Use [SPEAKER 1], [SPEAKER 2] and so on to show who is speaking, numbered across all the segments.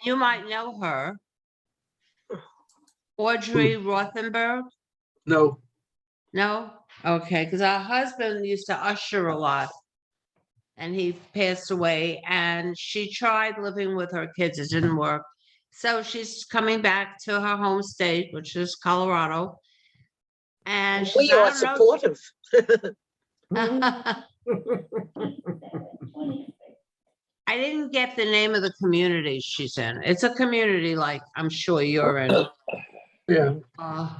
[SPEAKER 1] You might know her. Audrey Rothenberg?
[SPEAKER 2] No,
[SPEAKER 1] No? Okay, because our husband used to usher a lot. And he passed away, and she tried living with her kids. It didn't work. So she's coming back to her home state, which is Colorado. And
[SPEAKER 3] We
[SPEAKER 1] she's,
[SPEAKER 3] are
[SPEAKER 1] I don't know.
[SPEAKER 3] supportive.
[SPEAKER 1] I didn't get the name of the community she's in. It's a community like I'm sure you're in.
[SPEAKER 2] yeah,
[SPEAKER 1] Uh,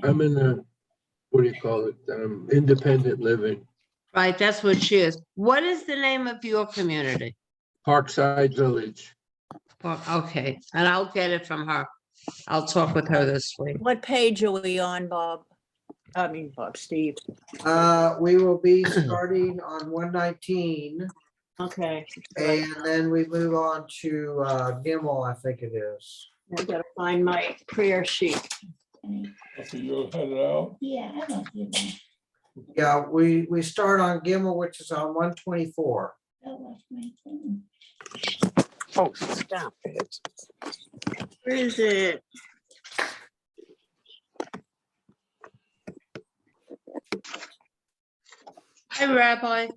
[SPEAKER 2] I'm in a, what do you call it? Independent living,
[SPEAKER 1] right, that's what she is. What is the name of your community?
[SPEAKER 2] Parkside Village.
[SPEAKER 1] Well, okay, and I'll get it from her. I'll talk with her this week.
[SPEAKER 4] What page are we on, Bob? I mean, Bob, Steve.
[SPEAKER 5] We will be starting on 119,
[SPEAKER 4] Okay.
[SPEAKER 5] and then we move on to Gimel, I think it is.
[SPEAKER 4] I gotta find my prayer sheet.
[SPEAKER 6] So you'll head out?
[SPEAKER 7] Yeah, I don't do that.
[SPEAKER 5] Yeah, we start on Gimel, which is on 124.
[SPEAKER 7] That was my thing.
[SPEAKER 3] Oh, stop it.
[SPEAKER 4] Where is it?
[SPEAKER 1] Hi, Rabbi.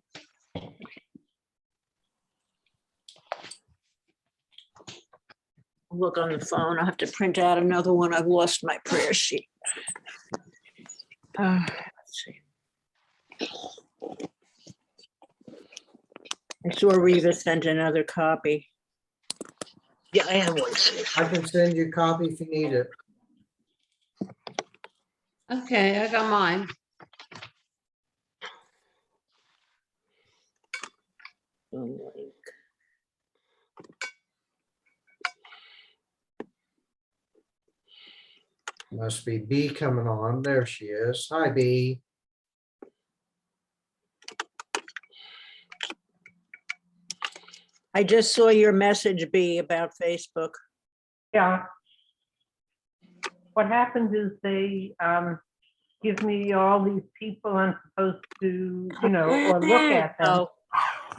[SPEAKER 4] Look on the phone. I'll have to print out another one. I've lost my prayer sheet. Let's see. I saw Reva sent another copy.
[SPEAKER 3] Yeah, I have one.
[SPEAKER 5] I can send you a copy if you need it.
[SPEAKER 1] Okay, I got mine.
[SPEAKER 5] Must be B coming on. There she is. Hi, B.
[SPEAKER 4] I just saw your message, B, about Facebook.
[SPEAKER 8] Yeah. What happens is they give me all these people I'm supposed to, or look at them.
[SPEAKER 4] Oh,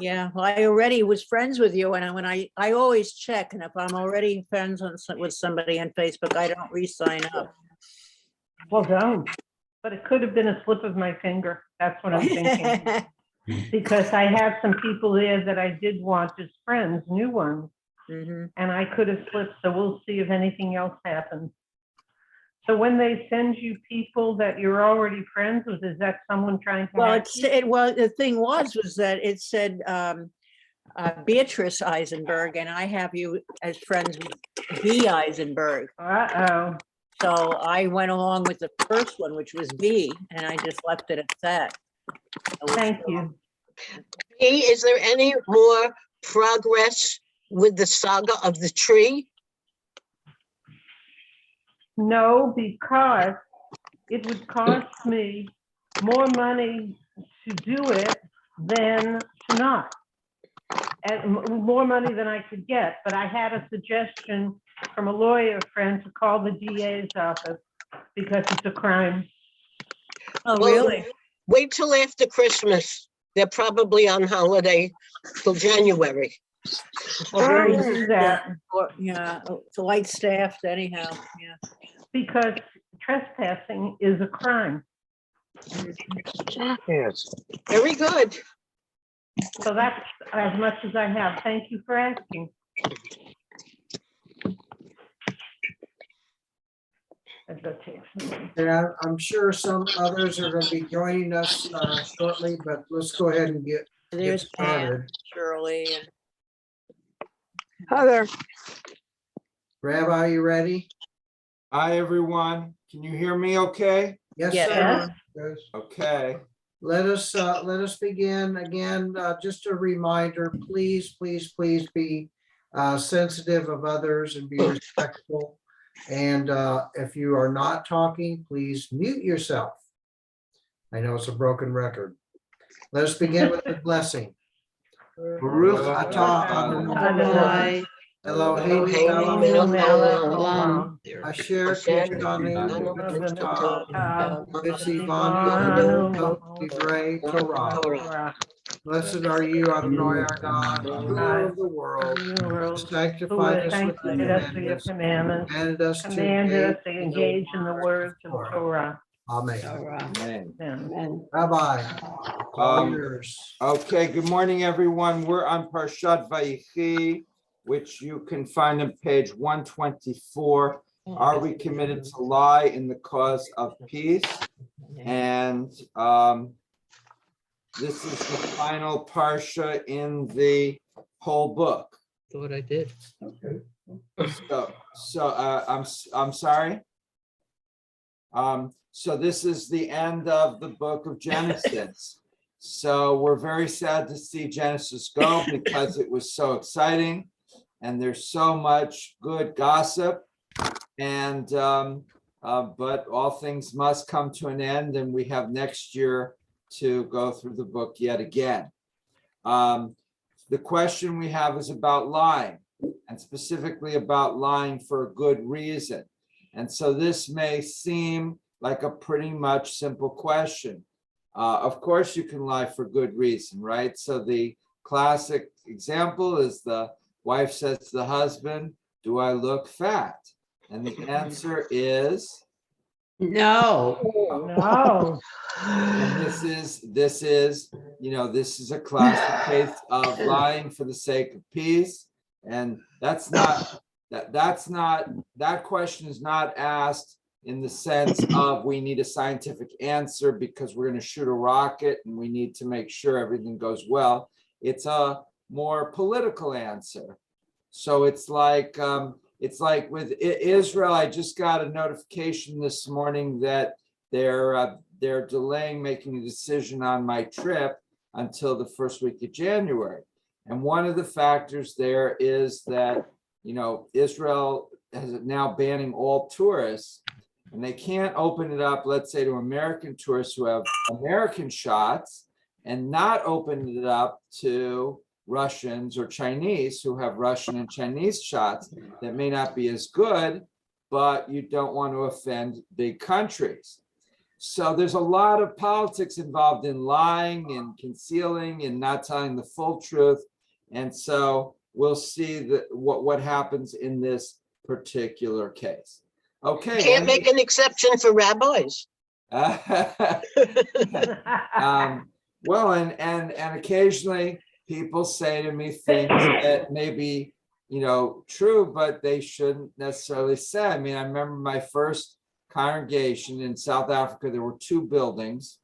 [SPEAKER 4] yeah, well, I already was friends with you, and when I always check, and if I'm already friends with somebody on Facebook, I don't re-sign up.
[SPEAKER 8] Well, don't. But it could have been a slip of my finger. That's what I'm thinking. Because I have some people there that I did want as friends, new ones,
[SPEAKER 4] Mhm.
[SPEAKER 8] and I could have slipped. So we'll see if anything else happens. So when they send you people that you're already friends with, is that someone trying to?
[SPEAKER 4] Well,
[SPEAKER 8] hack you?
[SPEAKER 4] the thing was that it said Beatrice Eisenberg, and I have you as friends with B Eisenberg.
[SPEAKER 8] Uh-oh.
[SPEAKER 4] So I went along with the first one, which was B, and I just left it at that.
[SPEAKER 8] Thank you.
[SPEAKER 3] Hey, is there any more progress with the saga of the tree?
[SPEAKER 8] No, because it would cost me more money to do it than to not. And more money than I could get, but I had a suggestion from a lawyer friend to call the DA's office because it's a crime.
[SPEAKER 4] Oh,
[SPEAKER 3] Well,
[SPEAKER 4] really?
[SPEAKER 3] Wait till after Christmas. They're probably on holiday till January.
[SPEAKER 8] Well,
[SPEAKER 4] Very
[SPEAKER 8] don't do that
[SPEAKER 4] Yeah, it's light staffed anyhow, yeah.
[SPEAKER 8] because trespassing is a crime.
[SPEAKER 3] Very good.
[SPEAKER 8] So that's as much as I have. Thank you for asking.
[SPEAKER 5] And I'm sure some others are going to be joining us shortly, but let's go ahead and get
[SPEAKER 4] There's Pam,
[SPEAKER 5] started.
[SPEAKER 4] Shirley, and
[SPEAKER 3] Heather.
[SPEAKER 5] Rabbi, you ready?
[SPEAKER 6] Hi, everyone. Can you hear me okay?
[SPEAKER 5] Yes,
[SPEAKER 4] Yeah.
[SPEAKER 5] sir. Yes.
[SPEAKER 6] Okay.
[SPEAKER 5] Let us begin again. Just a reminder, please be sensitive of others and be respectful. And if you are not talking, please mute yourself. I know it's a broken record. Let us begin with the blessing. Baruch atah Adonai Elohim
[SPEAKER 3] Elohim
[SPEAKER 5] melech
[SPEAKER 3] melech
[SPEAKER 5] haolam,
[SPEAKER 1] Haolam.
[SPEAKER 5] asher
[SPEAKER 3] Asher
[SPEAKER 5] kishkanu
[SPEAKER 3] kishkanu
[SPEAKER 5] v'tzivanu
[SPEAKER 3] v'tzivanu
[SPEAKER 5] divrei Torah.
[SPEAKER 3] Torah.
[SPEAKER 5] Blessed are you, Adonai our God, ruler of the world, who sanctified us with your
[SPEAKER 8] Sanctified us with your
[SPEAKER 5] commandments,
[SPEAKER 8] commandments,
[SPEAKER 5] commanded us to
[SPEAKER 8] engage in the words of
[SPEAKER 5] Torah.
[SPEAKER 8] Torah.
[SPEAKER 5] Amen.
[SPEAKER 1] Torah.
[SPEAKER 6] Amen.
[SPEAKER 8] Amen.
[SPEAKER 1] Amen.
[SPEAKER 5] Rabbi, it's all yours.
[SPEAKER 6] Okay, good morning, everyone. We're on Parshat Vayichi, which you can find on page 124. Are we committed to lie in the cause of peace? And this is the final parsha in the whole book.
[SPEAKER 2] Thought I did.
[SPEAKER 6] I'm sorry. So this is the end of the book of Genesis. So we're very sad to see Genesis go because it was so exciting and there's so much good gossip. And but all things must come to an end, and we have next year to go through the book yet again. The question we have is about lying, and specifically about lying for a good reason. And so this may seem like a pretty much simple question. Of course, you can lie for good reason, right? So the classic example is the wife says to the husband, "Do I look fat?" And the answer is
[SPEAKER 1] No.
[SPEAKER 8] No.
[SPEAKER 6] and this is a classic case of lying for the sake of peace. And that question is not asked in the sense of we need a scientific answer because we're going to shoot a rocket and we need to make sure everything goes well. It's a more political answer. So it's like with Israel. I just got a notification this morning that they're delaying making a decision on my trip until the first week of January. And one of the factors there is that, Israel is now banning all tourists, and they can't open it up, let's say, to American tourists who have American shots and not open it up to Russians or Chinese who have Russian and Chinese shots that may not be as good, but you don't want to offend big countries. So there's a lot of politics involved in lying and concealing and not telling the full truth. And so we'll see what happens in this particular case. Okay.
[SPEAKER 3] Can't make an exception for rabbis.
[SPEAKER 6] Well, and occasionally people say to me things that may be, true, but they shouldn't necessarily say. I mean, I remember my first congregation in South Africa. There were 2 buildings,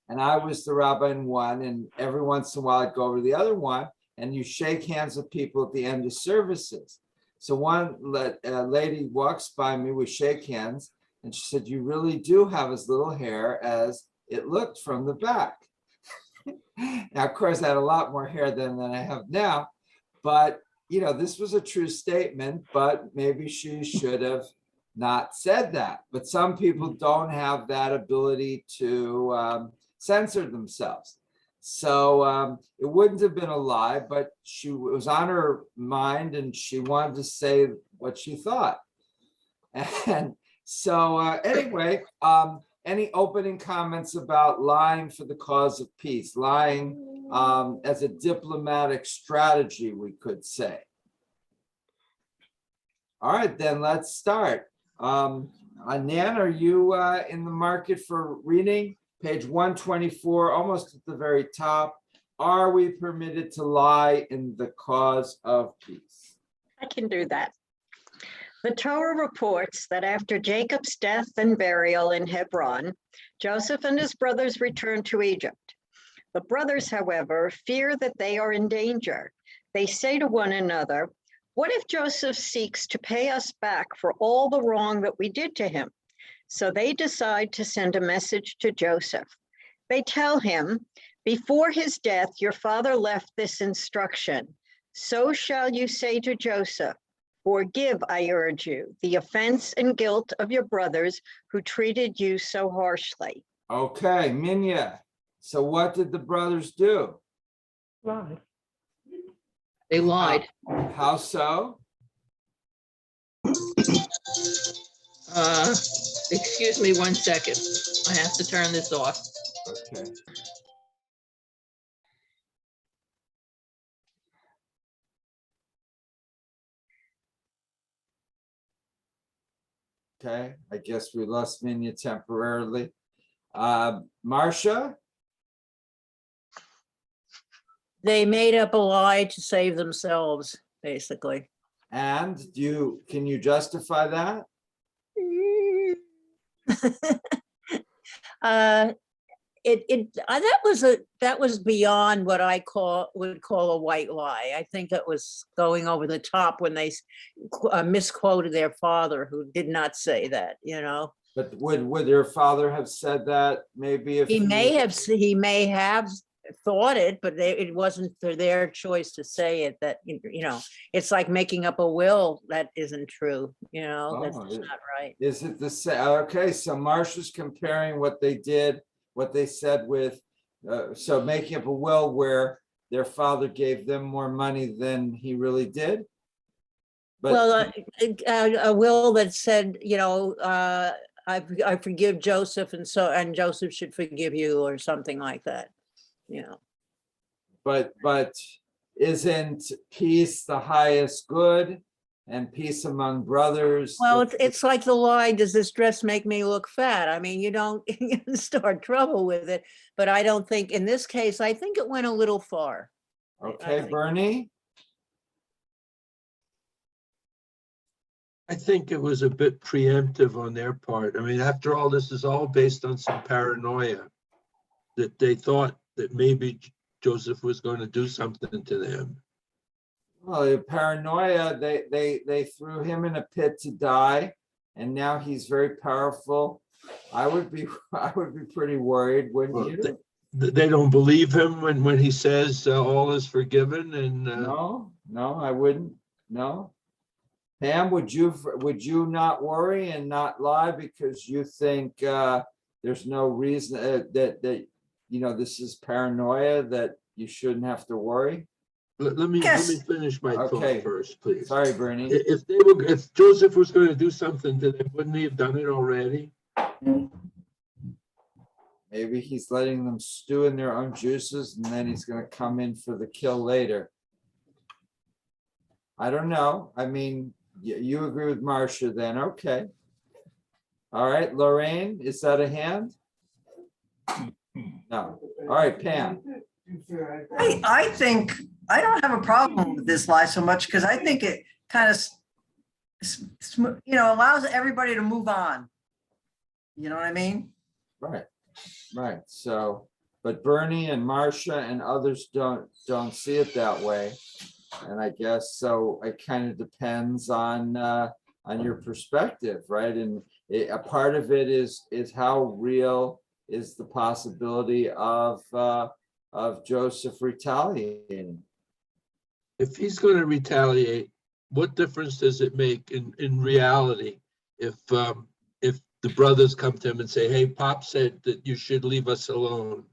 [SPEAKER 6] and I was the rabbi in one, and every once in a while I'd go over to the other one, and you shake hands with people at the end of services. So one lady walks by me, we shake hands, and she said, "You really do have as little hair as it looked from the back." Now, of course, I had a lot more hair than I have now, but this was a true statement, but maybe she should have not said that. But some people don't have that ability to censor themselves. So it wouldn't have been a lie, but it was on her mind and she wanted to say what she thought. And so anyway, any opening comments about lying for the cause of peace, lying as a diplomatic strategy, we could say. All right, then let's start. Nan, are you in the market for reading? Page 124, almost at the very top. Are we permitted to lie in the cause of peace?
[SPEAKER 9] I can do that. The Torah reports that after Jacob's death and burial in Hebron, Joseph and his brothers returned to Egypt. The brothers, however, fear that they are in danger. They say to one another, "What if Joseph seeks to pay us back for all the wrong that we did to him?" So they decide to send a message to Joseph. They tell him, "Before his death, your father left this instruction. So shall you say to Joseph, 'Forgive, I urge you, the offense and guilt of your brothers who treated you so harshly.'"
[SPEAKER 6] Okay, Minya. So what did the brothers do?
[SPEAKER 8] Lie.
[SPEAKER 10] They lied.
[SPEAKER 6] How so?
[SPEAKER 10] Excuse me 1 second. I have to turn this off.
[SPEAKER 6] Okay. Okay, I guess we lost Minya temporarily. Marcia?
[SPEAKER 4] They made up a lie to save themselves, basically.
[SPEAKER 6] And can you justify that?
[SPEAKER 4] That was beyond what I would call a white lie. I think it was going over the top when they misquoted their father, who did not say that, you know.
[SPEAKER 6] But would your father have said that maybe if
[SPEAKER 4] He may have thought it, but it wasn't their choice to say it. That, you know, it's like making up a will that isn't true, you know. That's just not right.
[SPEAKER 6] Is it the same? Okay, so Marcia's comparing what they did, what they said with, so making up a will where their father gave them more money than he really did? But
[SPEAKER 4] Well, a will that said, you know, I forgive Joseph, and Joseph should forgive you, or something like that, you know.
[SPEAKER 6] but isn't peace the highest good and peace among brothers?
[SPEAKER 4] Well, it's like the lie, does this dress make me look fat? I mean, you don't start trouble with it, but I don't think, in this case, I think it went a little far.
[SPEAKER 6] Okay,
[SPEAKER 4] think-
[SPEAKER 6] Bernie?
[SPEAKER 2] I think it was a bit preemptive on their part. I mean, after all, this is all based on some paranoia that they thought that maybe Joseph was going to do something to them.
[SPEAKER 6] Well, the paranoia, they threw him in a pit to die, and now he's very powerful. I would be pretty worried, wouldn't
[SPEAKER 2] Well,
[SPEAKER 6] you?
[SPEAKER 2] they don't believe him when he says all is forgiven, and
[SPEAKER 6] No, I wouldn't. No. Pam, would you not worry and not lie because you think there's no reason that you know this is paranoia, that you shouldn't have to worry?
[SPEAKER 2] let me finish my
[SPEAKER 6] Okay.
[SPEAKER 2] thought first, please.
[SPEAKER 6] Sorry, Bernie.
[SPEAKER 2] If Joseph was going to do something to them, wouldn't he have done it already?
[SPEAKER 6] Maybe he's letting them stew in their own juices, and then he's going to come in for the kill later. I don't know. I mean, you agree with Marcia then? Okay. All right, Lorraine, is that a hand? No. All right, Pam.
[SPEAKER 11] I think I don't have a problem with this lie so much because I think it kind of, allows everybody to move on. You know what I mean?
[SPEAKER 6] Right. So, but Bernie and Marcia and others don't see it that way. And I guess so it kind of depends on your perspective, right? And a part of it is how real is the possibility of Joseph retaliating.
[SPEAKER 2] If he's going to retaliate, what difference does it make in reality if the brothers come to him and say, "Hey, Pop said that you should leave us alone"?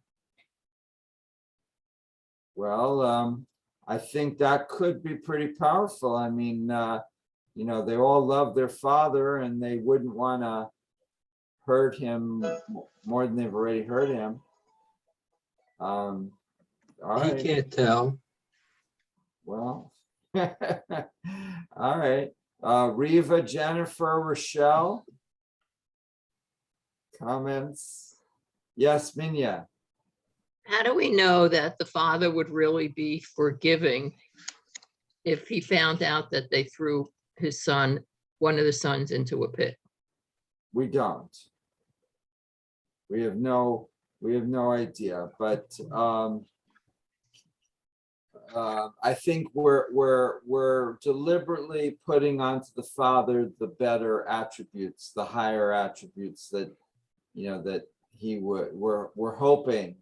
[SPEAKER 6] Well, I think that could be pretty powerful. I mean, they all love their father and they wouldn't want to hurt him more than they've already hurt him. All right.
[SPEAKER 2] He can't tell.
[SPEAKER 6] Well, all right. Reva, Jennifer, Rochelle, comments? Yes, Minya.
[SPEAKER 10] How do we know that the father would really be forgiving if he found out that they threw his son, one of the sons, into a pit?
[SPEAKER 6] We don't. We have no idea, but I think we're deliberately putting onto the father the better attributes, the higher attributes that that he would. We're hoping.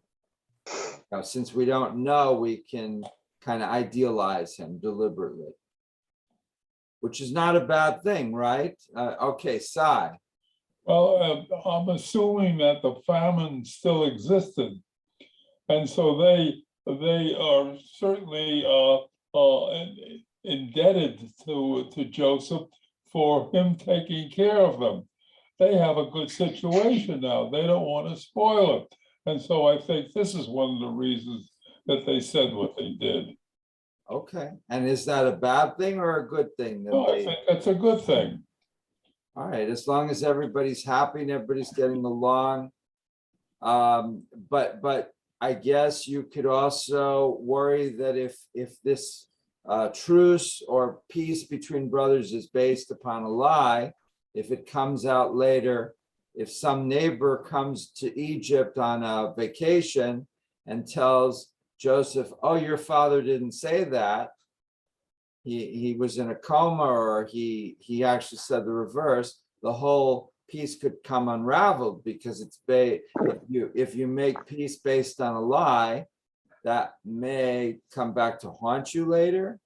[SPEAKER 6] Since we don't know, we can kind of idealize him deliberately, which is not a bad thing, right? Okay, Sai.
[SPEAKER 12] Well, I'm assuming that the famine still existed, and so they are certainly indebted to Joseph for him taking care of them. They have a good situation now. They don't want to spoil it. And so I think this is one of the reasons that they said what they did.
[SPEAKER 6] Okay, and is that a bad thing or a good thing? That
[SPEAKER 12] No, I
[SPEAKER 6] they,
[SPEAKER 12] think that's a good thing.
[SPEAKER 6] all right, as long as everybody's happy and everybody's getting along. But I guess you could also worry that if this truce or peace between brothers is based upon a lie, if it comes out later, if some neighbor comes to Egypt on a vacation and tells Joseph, oh, your father didn't say that, he was in a coma, or he actually said the reverse, the whole piece could come unraveled, because it's if you make peace based on a lie, that may come back to haunt you later.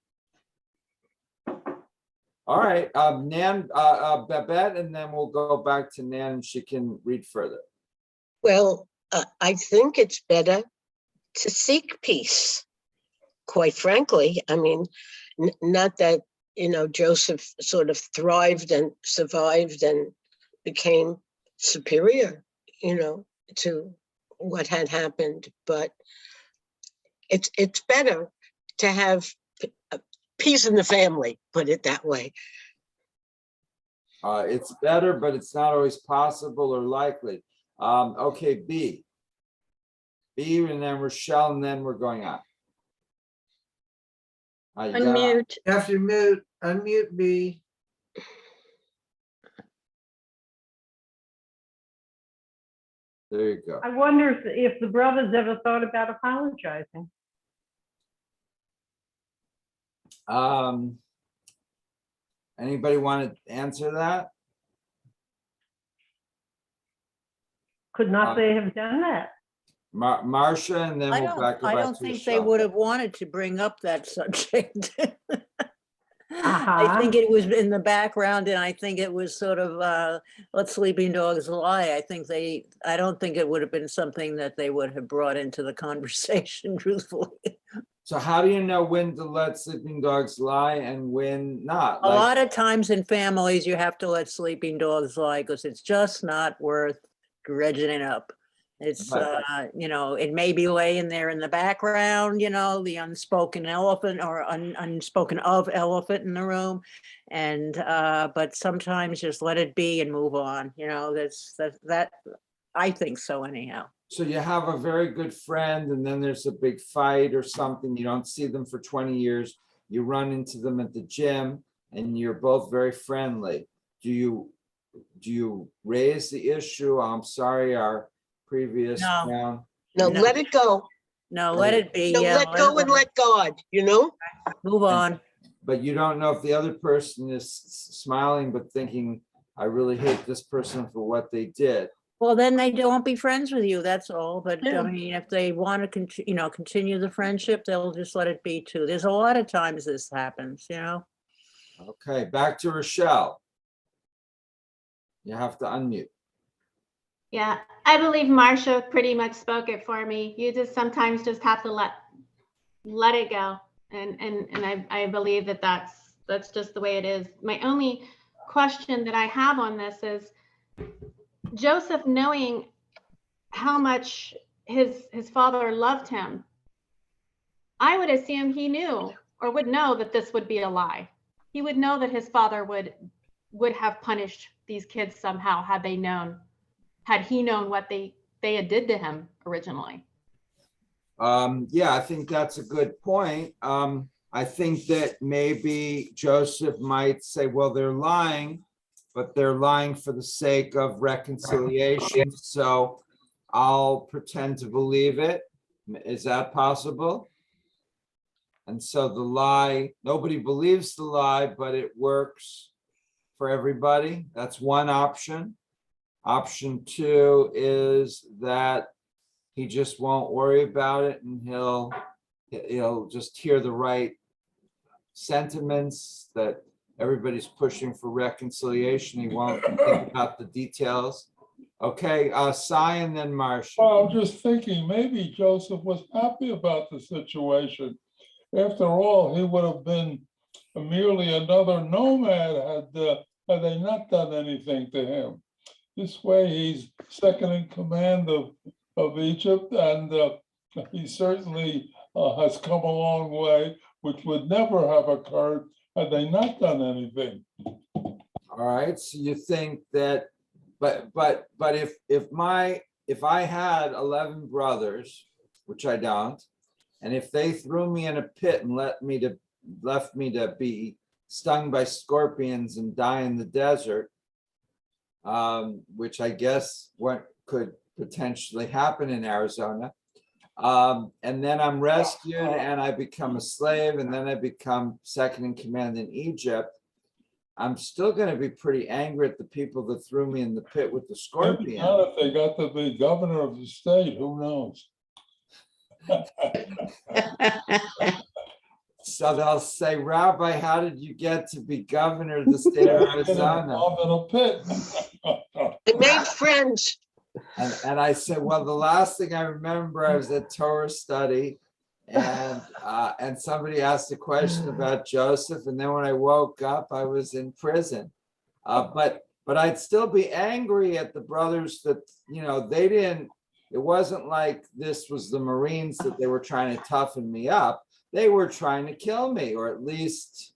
[SPEAKER 6] All right, Nan, Babette, and then we'll go back to Nan and she can read further.
[SPEAKER 3] Well, I think it's better to seek peace, quite frankly. I mean, not that, Joseph sort of thrived and survived and became superior, to what had happened, but it's better to have peace in the family, put it that way.
[SPEAKER 6] It's better, but it's not always possible or likely. Okay, B, and then Rochelle, and then we're going on. You got-
[SPEAKER 9] Unmute.
[SPEAKER 5] You have to unmute B.
[SPEAKER 6] There you go.
[SPEAKER 8] I wonder if the brothers ever thought about apologizing.
[SPEAKER 6] Anybody want to answer that?
[SPEAKER 8] Could not they have done that?
[SPEAKER 6] Marcia, and then
[SPEAKER 4] I
[SPEAKER 6] we'll go
[SPEAKER 4] I
[SPEAKER 6] back
[SPEAKER 4] don't
[SPEAKER 6] to
[SPEAKER 4] think they
[SPEAKER 6] Rochelle.
[SPEAKER 4] would have wanted to bring up that subject. I
[SPEAKER 8] Uh-huh.
[SPEAKER 4] think it was in the background, and I think it was sort of, let sleeping dogs lie. I don't think it would have been something that they would have brought into the conversation, truthfully.
[SPEAKER 6] So how do you know when to let sleeping dogs lie and when not?
[SPEAKER 4] A lot of times in families, you have to let sleeping dogs lie because it's just not worth dredging it up. It's,
[SPEAKER 6] Right.
[SPEAKER 4] it may be laying there in the background, the unspoken elephant or unspoken of elephant in the room. And, but sometimes just let it be and move on, that, I think so anyhow.
[SPEAKER 6] So you have a very good friend and then there's a big fight or something. You don't see them for 20 years. You run into them at the gym and you're both very friendly. Do you raise the issue? I'm sorry, our previous
[SPEAKER 4] No.
[SPEAKER 6] round.
[SPEAKER 3] No,
[SPEAKER 4] No.
[SPEAKER 3] let it go.
[SPEAKER 4] No, let it be.
[SPEAKER 3] No,
[SPEAKER 4] Yeah,
[SPEAKER 3] let go and let God,
[SPEAKER 4] move on.
[SPEAKER 6] But you don't know if the other person is smiling but thinking, I really hate this person for what they did.
[SPEAKER 4] Well, then they don't be friends with you, that's all. But
[SPEAKER 3] Yeah.
[SPEAKER 4] I mean, if they want to continue the friendship, they'll just let it be too. There's a lot of times this happens,
[SPEAKER 6] Okay, back to Rochelle. You have to unmute.
[SPEAKER 13] Yeah, I believe Marcia pretty much spoke it for me. You just sometimes just have to let it go. And I believe that that's just the way it is. My only question that I have on this is Joseph, knowing how much his father loved him, I would assume he knew or would know that this would be a lie. He would know that his father would have punished these kids somehow had he known what they had did to him originally.
[SPEAKER 6] Yeah, I think that's a good point. I think that maybe Joseph might say, well, they're lying, but they're lying for the sake of reconciliation. So I'll pretend to believe it. Is that possible? And so the lie, nobody believes the lie, but it works for everybody. That's one option. Option two is that he just won't worry about it and he'll just hear the right sentiments that everybody's pushing for reconciliation. He won't think about the details. Okay, Cy and then Marcia.
[SPEAKER 12] Well, I'm just thinking maybe Joseph was happy about the situation. After all, he would have been merely another nomad had they not done anything to him. This way, he's second in command of Egypt, and he certainly has come a long way, which would never have occurred had they not done anything.
[SPEAKER 6] All right, so you think that, but if I had 11 brothers, which I don't, and if they threw me in a pit and left me to be stung by scorpions and die in the desert, which I guess what could potentially happen in Arizona, and then I'm rescued and I become a slave, and then I become second in command in Egypt, I'm still going to be pretty angry at the people that threw me in the pit with the
[SPEAKER 12] Maybe
[SPEAKER 6] scorpion.
[SPEAKER 12] not if they got to be governor of the state, who knows?
[SPEAKER 6] So they'll say, Rabbi, how did you get to be governor of the state of Arizona?
[SPEAKER 12] In a pit.
[SPEAKER 3] They made friends.
[SPEAKER 6] And I said, well, the last thing I remember, I was at Torah study, and somebody asked a question about Joseph, and then when I woke up, I was in prison. But I'd still be angry at the brothers that, they didn't. It wasn't like this was the Marines that they were trying to toughen me up. They were trying to kill me, or at least,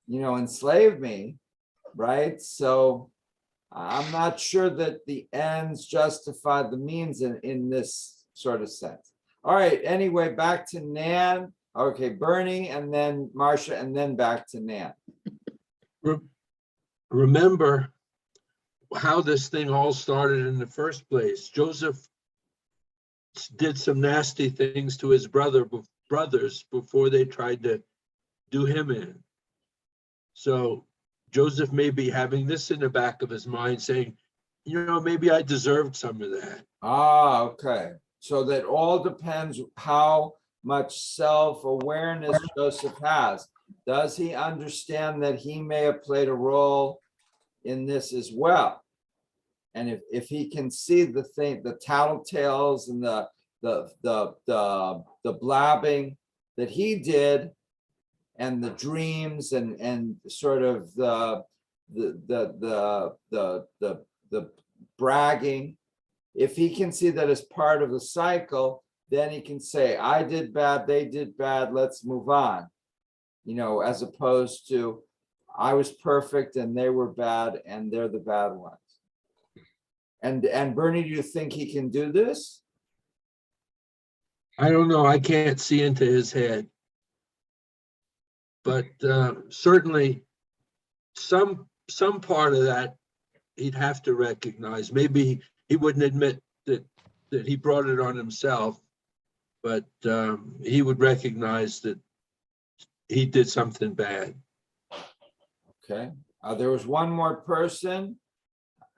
[SPEAKER 6] enslave me, right? So I'm not sure that the ends justify the means in this sort of sense. All right, anyway, back to Nan. Okay, Bernie, and then Marcia, and then back to Nan.
[SPEAKER 2] Remember how this thing all started in the first place. Joseph did some nasty things to his brothers before they tried to do him in. So Joseph may be having this in the back of his mind, saying, maybe I deserved some of that.
[SPEAKER 6] Ah, okay. So that all depends how much self-awareness Joseph has. Does he understand that he may have played a role in this as well? And if he can see the tattletales and the blabbing that he did, and the dreams and sort of the bragging, if he can see that as part of the cycle, then he can say, I did bad, they did bad, let's move on. As opposed to, I was perfect and they were bad and they're the bad ones. And Bernie, do you think he can do this?
[SPEAKER 2] I don't know. I can't see into his head. But certainly some part of that he'd have to recognize. Maybe he wouldn't admit that he brought it on himself, but he would recognize that he did something bad.
[SPEAKER 6] Okay. There was one more person,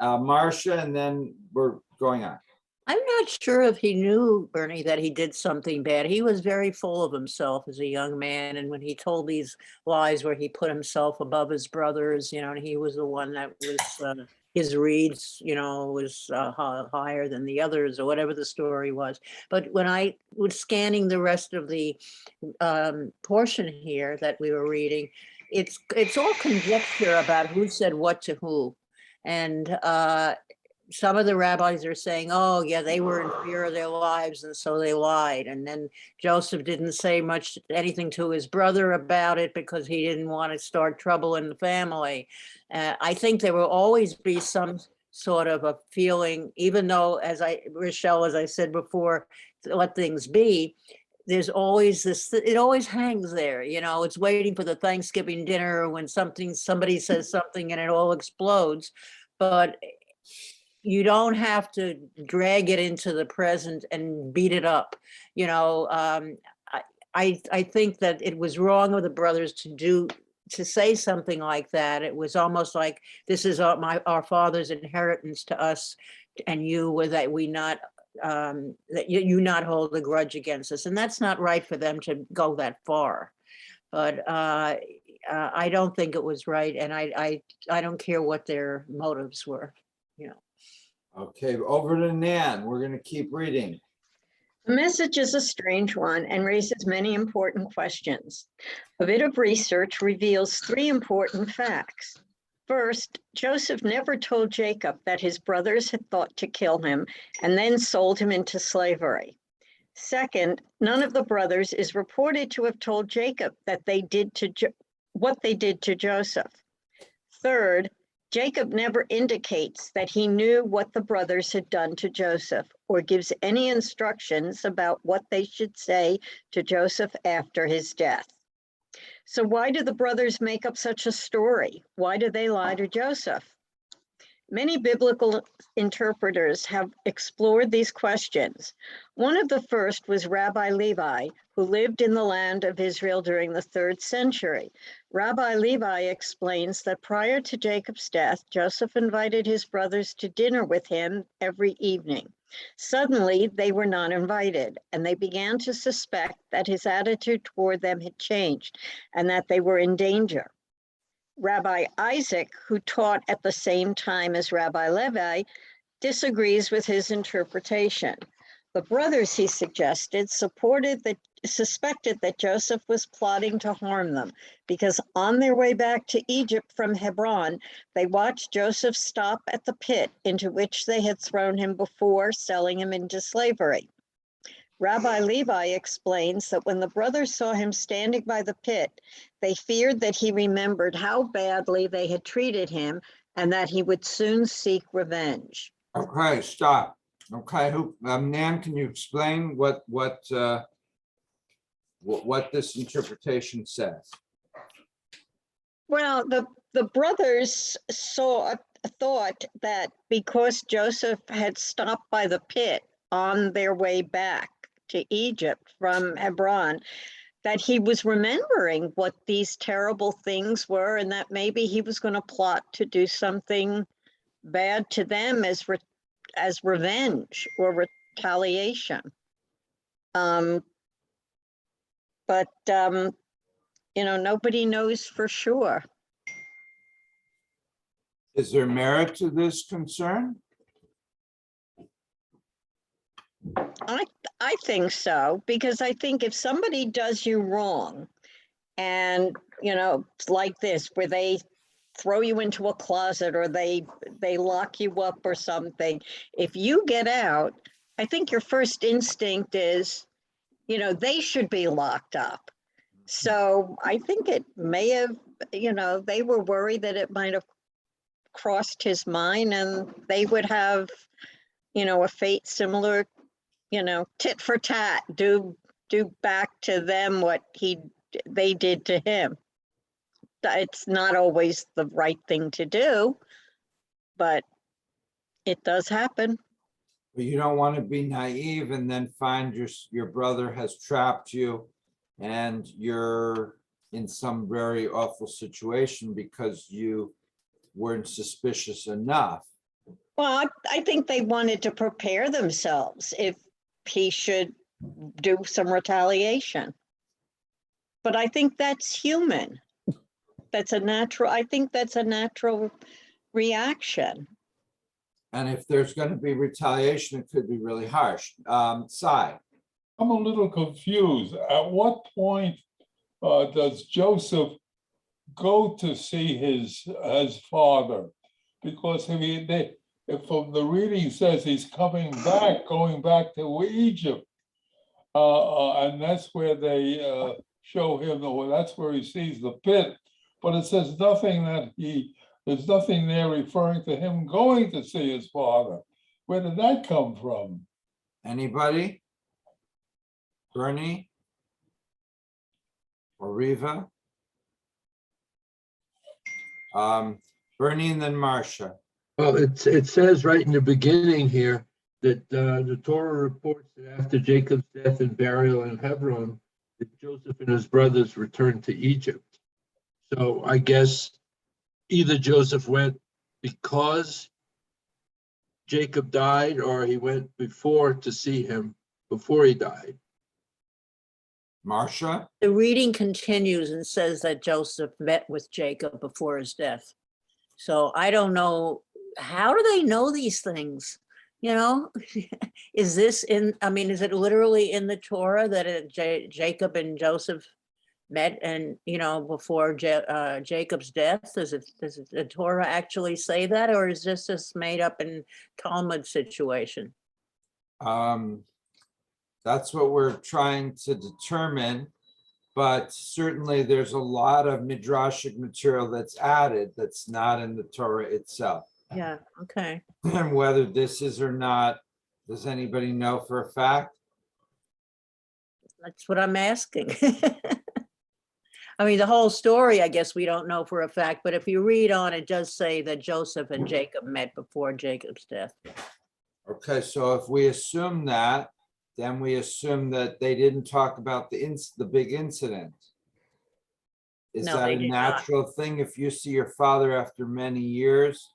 [SPEAKER 6] Marcia, and then we're going on.
[SPEAKER 4] I'm not sure if he knew, Bernie, that he did something bad. He was very full of himself as a young man. And when he told these lies where he put himself above his brothers, and he was the one that was, his reads, was higher than the others, or whatever the story was. But when I was scanning the rest of the portion here that we were reading, it's all conjecture about who said what to who. And some of the rabbis are saying, oh, yeah, they were in fear of their lives, and so they lied. And then Joseph didn't say anything to his brother about it because he didn't want to start trouble in the family. I think there will always be some sort of a feeling, even though, Rochelle, as I said before, let things be, there's always this, it always hangs there, it's waiting for the Thanksgiving dinner when somebody says something and it all explodes. But you don't have to drag it into the present and beat it up. I think that it was wrong of the brothers to say something like that. It was almost like, this is our father's inheritance to us, and that you not hold a grudge against us. And that's not right for them to go that far. But I don't think it was right, and I don't care what their motives were.
[SPEAKER 6] Okay, over to Nan. We're going to keep reading.
[SPEAKER 9] The message is a strange one and raises many important questions. A bit of research reveals 3 important facts. First, Joseph never told Jacob that his brothers had thought to kill him and then sold him into slavery. Second, none of the brothers is reported to have told Jacob that they did what they did to Joseph. Third, Jacob never indicates that he knew what the brothers had done to Joseph or gives any instructions about what they should say to Joseph after his death. So why do the brothers make up such a story? Why do they lie to Joseph? Many biblical interpreters have explored these questions. One of the first was Rabbi Levi, who lived in the land of Israel during the 3rd century. Rabbi Levi explains that prior to Jacob's death, Joseph invited his brothers to dinner with him every evening. Suddenly, they were not invited, and they began to suspect that his attitude toward them had changed and that they were in danger. Rabbi Isaac, who taught at the same time as Rabbi Levi, disagrees with his interpretation. The brothers, he suggested, suspected that Joseph was plotting to harm them because on their way back to Egypt from Hebron, they watched Joseph stop at the pit into which they had thrown him before selling him into slavery. Rabbi Levi explains that when the brothers saw him standing by the pit, they feared that he remembered how badly they had treated him and that he would soon seek revenge.
[SPEAKER 6] Okay, stop. Okay, Nan, can you explain what this interpretation says?
[SPEAKER 9] Well, the brothers thought that because Joseph had stopped by the pit on their way back to Egypt from Hebron, that he was remembering what these terrible things were and that maybe he was going to plot to do something bad to them as revenge or retaliation. But nobody knows for sure.
[SPEAKER 6] Is there merit to this concern?
[SPEAKER 9] I think so, because I think if somebody does you wrong and, it's like this, where they throw you into a closet or they lock you up or something, if you get out, I think your first instinct is, they should be locked up. So I think it may have, they were worried that it might have crossed his mind and they would have, a fate similar, tit for tat, do back to them what they did to him. It's not always the right thing to do, but it does happen.
[SPEAKER 6] But you don't want to be naive and then find your brother has trapped you and you're in some very awful situation because you weren't suspicious enough.
[SPEAKER 9] Well, I think they wanted to prepare themselves if he should do some retaliation. But I think that's human. I think that's a natural reaction.
[SPEAKER 6] And if there's going to be retaliation, it could be really harsh. Sai.
[SPEAKER 12] I'm a little confused. At what point does Joseph go to see his father? Because if from the reading says he's going back to Egypt, and that's where they show him, that's where he sees the pit. But it says there's nothing there referring to him going to see his father. Where did that come from?
[SPEAKER 6] Anybody? Bernie? Or Riva? Bernie and then Marcia.
[SPEAKER 2] Well, it says right in the beginning here that the Torah reports that after Jacob's death and burial in Hebron, that Joseph and his brothers returned to Egypt. So I guess either Joseph went because Jacob died or he went before to see him before he died.
[SPEAKER 6] Marcia?
[SPEAKER 4] The reading continues and says that Joseph met with Jacob before his death. So I don't know, how do they know these things? You know, is this in, I mean, is it literally in the Torah that Jacob and Joseph met and, you know, before Jacob's death? Does the Torah actually say that, or is this just made up in Talmud situation?
[SPEAKER 6] That's what we're trying to determine, but certainly there's a lot of midrashic material that's added that's not in the Torah itself.
[SPEAKER 4] Yeah, okay.
[SPEAKER 6] And whether this is or not, does anybody know for a fact?
[SPEAKER 4] That's what I'm asking. I mean, the whole story, I guess we don't know for a fact, but if you read on, it does say that Joseph and Jacob met before Jacob's death.
[SPEAKER 6] Okay, so if we assume that, then we assume that they didn't talk about the big incident. Is
[SPEAKER 4] No,
[SPEAKER 6] that
[SPEAKER 4] they
[SPEAKER 6] a
[SPEAKER 4] did not.
[SPEAKER 6] natural thing if you see your father after many years?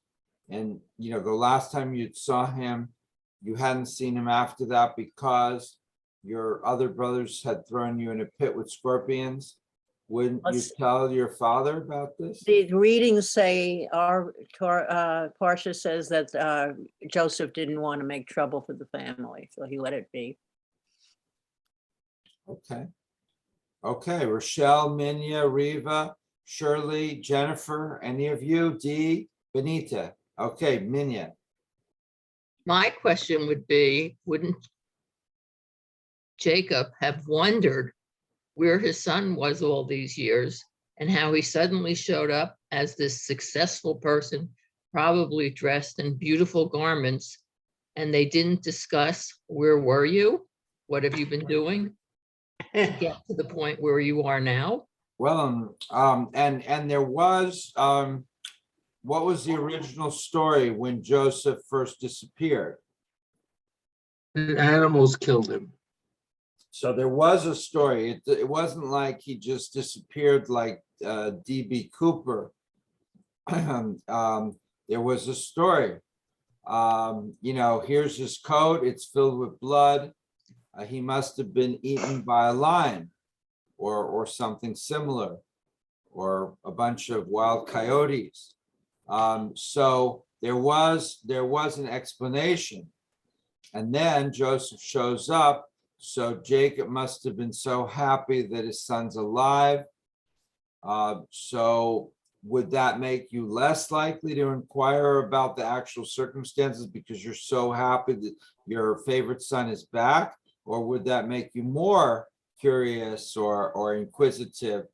[SPEAKER 6] And, you know, the last time you saw him, you hadn't seen him after that because your other brothers had thrown you in a pit with scorpions? Wouldn't you tell your father about this?
[SPEAKER 4] The readings say, our Parsha says that Joseph didn't want to make trouble for the family, so he let it be.
[SPEAKER 6] Okay. Okay, Rochelle, Minya, Riva, Shirley, Jennifer, any of you? Dee, Benita. Okay, Minya.
[SPEAKER 10] My question would be, wouldn't Jacob have wondered where his son was all these years and how he suddenly showed up as this successful person, probably dressed in beautiful garments, and they didn't discuss, where were you? What have you been doing to get to the point where you are now?
[SPEAKER 6] Well, and there was, what was the original story when Joseph first disappeared?
[SPEAKER 2] And animals killed him.
[SPEAKER 6] So there was a story. It wasn't like he just disappeared like D.B. Cooper. There was a story. You know, here's his coat. It's filled with blood. He must have been eaten by a lion or something similar, or a bunch of wild coyotes. So there was an explanation. And then Joseph shows up. So Jacob must have been so happy that his son's alive. So would that make you less likely to inquire about the actual circumstances because you're so happy that your favorite son is back? Or would that make you more curious or inquisitive?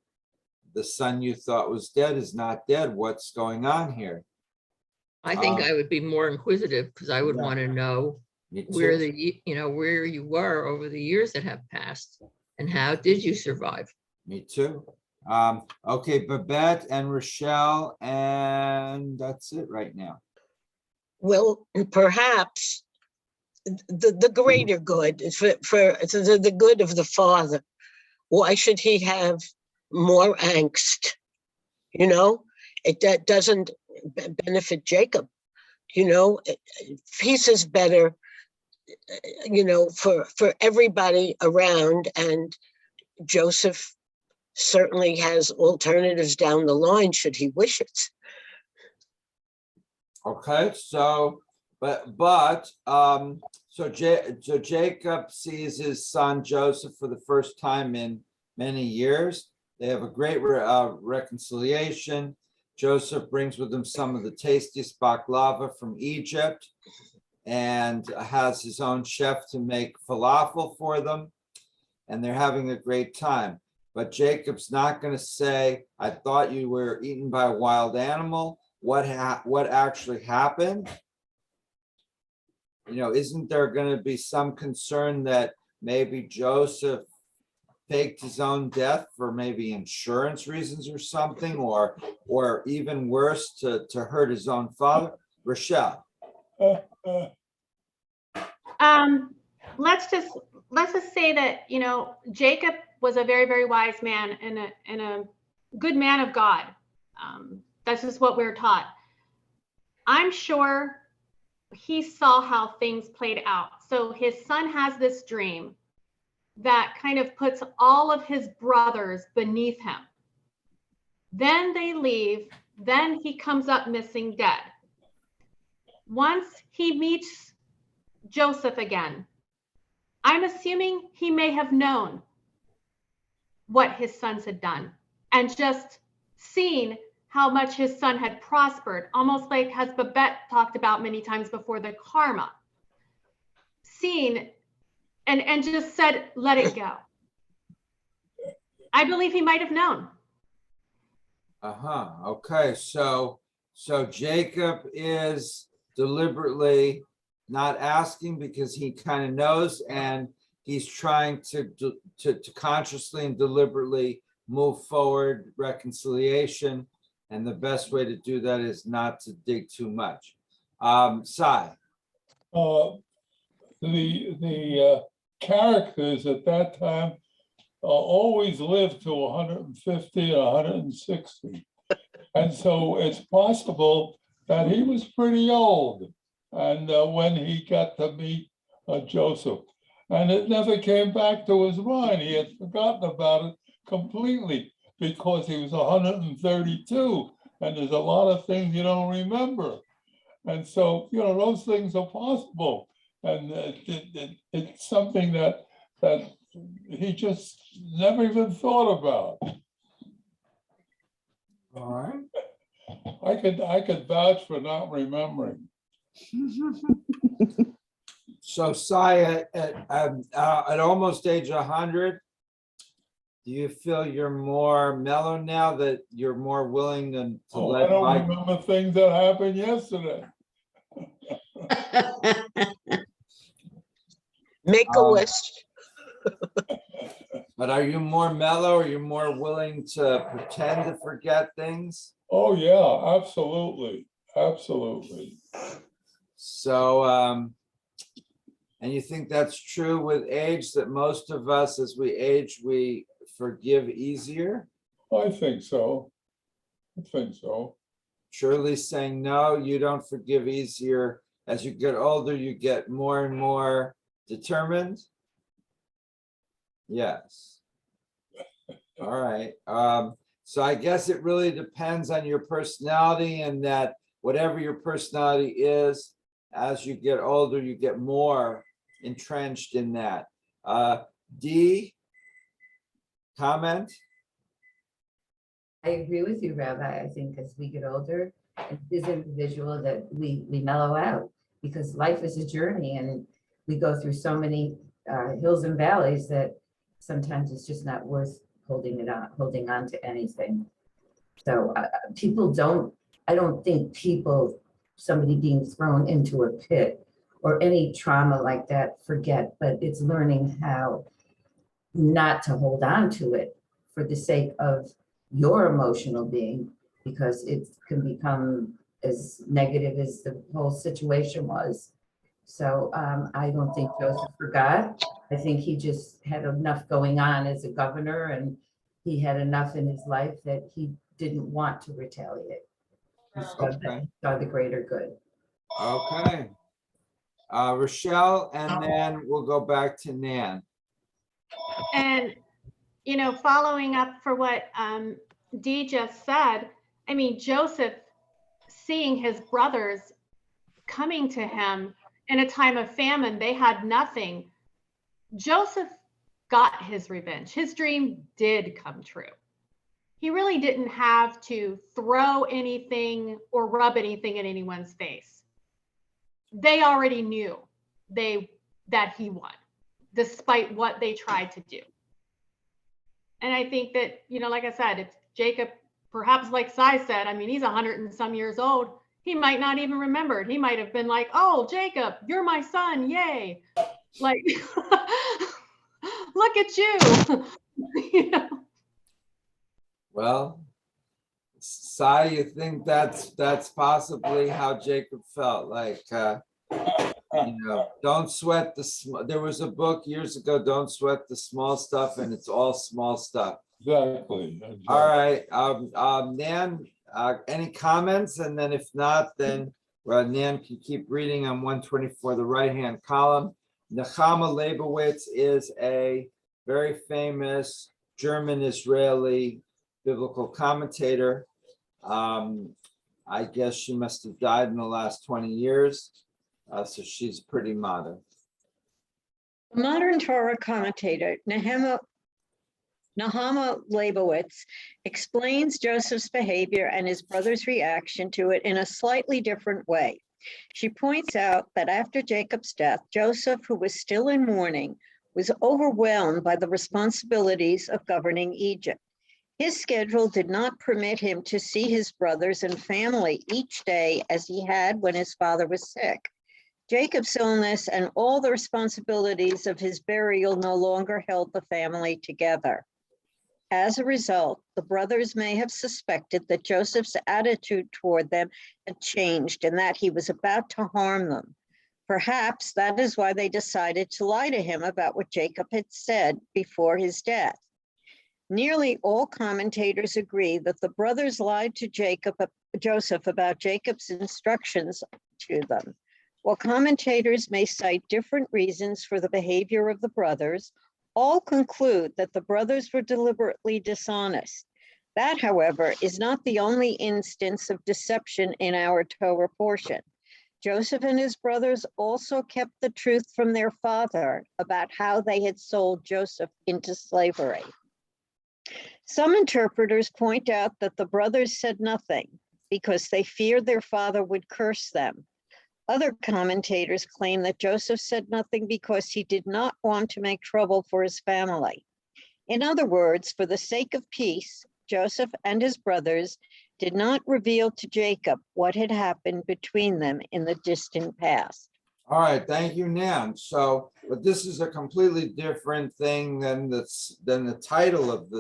[SPEAKER 6] The son you thought was dead is not dead. What's going on here?
[SPEAKER 10] I think I would be more inquisitive because I would
[SPEAKER 6] Yeah.
[SPEAKER 10] want to know where where you were over the years that have passed and how did you survive?
[SPEAKER 6] Me too. Okay, Babette and Rochelle, and that's it right now.
[SPEAKER 3] Well, perhaps the greater good is for the good of the father. Why should he have more angst? You know, that doesn't benefit Jacob. You know, peace is better, you know, for everybody around. And Joseph certainly has alternatives down the line should he wish it.
[SPEAKER 6] Okay, so so Jacob sees his son Joseph for the first time in many years. They have a great reconciliation. Joseph brings with him some of the tastiest baklava from Egypt and has his own chef to make falafel for them. And they're having a great time. But Jacob's not going to say, I thought you were eaten by a wild animal. What actually happened? You know, isn't there going to be some concern that maybe Joseph faked his own death for maybe insurance reasons or something, or even worse, to hurt his own father? Rochelle.
[SPEAKER 13] Let's just say that, you know, Jacob was a very, very wise man and a good man of God. That's just what we're taught. I'm sure he saw how things played out. So his son has this dream that kind of puts all of his brothers beneath him. Then they leave. Then he comes up missing dead. Once he meets Joseph again. I'm assuming he may have known what his sons had done and just seen how much his son had prospered, almost like as Babette talked about many times before, the karma. Seen and just said, let it go. I believe he might have known.
[SPEAKER 6] Okay, so Jacob is deliberately not asking because he kind of knows, and he's trying to consciously and deliberately move forward reconciliation. And the best way to do that is not to dig too much. Sai.
[SPEAKER 12] The characters at that time always lived to 150 or 160. And so it's possible that he was pretty old and when he got to meet Joseph. And it never came back to his mind. He had forgotten about it completely because he was 132. And there's a lot of things you don't remember. And so, those things are possible. And it's something that he just never even thought about.
[SPEAKER 6] All right.
[SPEAKER 12] I could vouch for not remembering.
[SPEAKER 6] So Sai, at almost age 100, do you feel you're more mellow now, that you're more willing to
[SPEAKER 12] I don't remember things that happened yesterday.
[SPEAKER 3] Make a wish.
[SPEAKER 6] But are you more mellow? Are you more willing to pretend to forget things?
[SPEAKER 12] Oh yeah, absolutely, absolutely.
[SPEAKER 6] So, and you think that's true with age, that most of us, as we age, we forgive easier?
[SPEAKER 12] I think so. I think so.
[SPEAKER 6] Shirley's saying, no, you don't forgive easier. As you get older, you get more and more determined. Yes. All right. So I guess it really depends on your personality, and that whatever your personality is, as you get older, you get more entrenched in that. D, comment?
[SPEAKER 14] I agree with you, Rabbi. I think as we get older, it is individual that we mellow out, because life is a journey and we go through so many hills and valleys that sometimes it's just not worth holding on to anything. So I don't think somebody being thrown into a pit or any trauma like that forget, but it's learning how not to hold on to it for the sake of your emotional being, because it can become as negative as the whole situation was. So I don't think Joseph forgot. I think he just had enough going on as a governor, and he had enough in his life that he didn't want to retaliate. He saw the greater good.
[SPEAKER 6] Okay. Rochelle, and then we'll go back to Nan.
[SPEAKER 13] And, following up for what Dee just said, I mean, Joseph seeing his brothers coming to him in a time of famine, they had nothing. Joseph got his revenge. His dream did come true. He really didn't have to throw anything or rub anything in anyone's face. They already knew that he won, despite what they tried to do. And I think that, like I said, it's Jacob, perhaps like Sai said, I mean, he's 100 and some years old. He might not even remember it. He might have been like, oh, Jacob, you're my son. Yay. Like, look at you.
[SPEAKER 6] Well, Sai, you think that's possibly how Jacob felt? Like, don't sweat there was a book years ago, Don't Sweat the Small Stuff, and it's all small stuff.
[SPEAKER 12] Exactly.
[SPEAKER 6] All right, Nan, any comments? And then if not, then Nan can keep reading on 124, the right-hand column. Nechama Leibowitz is a very famous German-Israeli biblical commentator. I guess she must have died in the last 20 years. So she's pretty modern.
[SPEAKER 9] The modern Torah commentator Nehemiah Leibowitz explains Joseph's behavior and his brother's reaction to it in a slightly different way. She points out that after Jacob's death, Joseph, who was still in mourning, was overwhelmed by the responsibilities of governing Egypt. His schedule did not permit him to see his brothers and family each day as he had when his father was sick. Jacob's illness and all the responsibilities of his burial no longer held the family together. As a result, the brothers may have suspected that Joseph's attitude toward them had changed and that he was about to harm them. Perhaps that is why they decided to lie to him about what Jacob had said before his death. Nearly all commentators agree that the brothers lied to Joseph about Jacob's instructions to them. While commentators may cite different reasons for the behavior of the brothers, all conclude that the brothers were deliberately dishonest. That, however, is not the only instance of deception in our Torah portion. Joseph and his brothers also kept the truth from their father about how they had sold Joseph into slavery. Some interpreters point out that the brothers said nothing because they feared their father would curse them. Other commentators claim that Joseph said nothing because he did not want to make trouble for his family. In other words, for the sake of peace, Joseph and his brothers did not reveal to Jacob what had happened between them in the distant past.
[SPEAKER 6] All right, thank you, Nan. So, but this is a completely different thing than the title of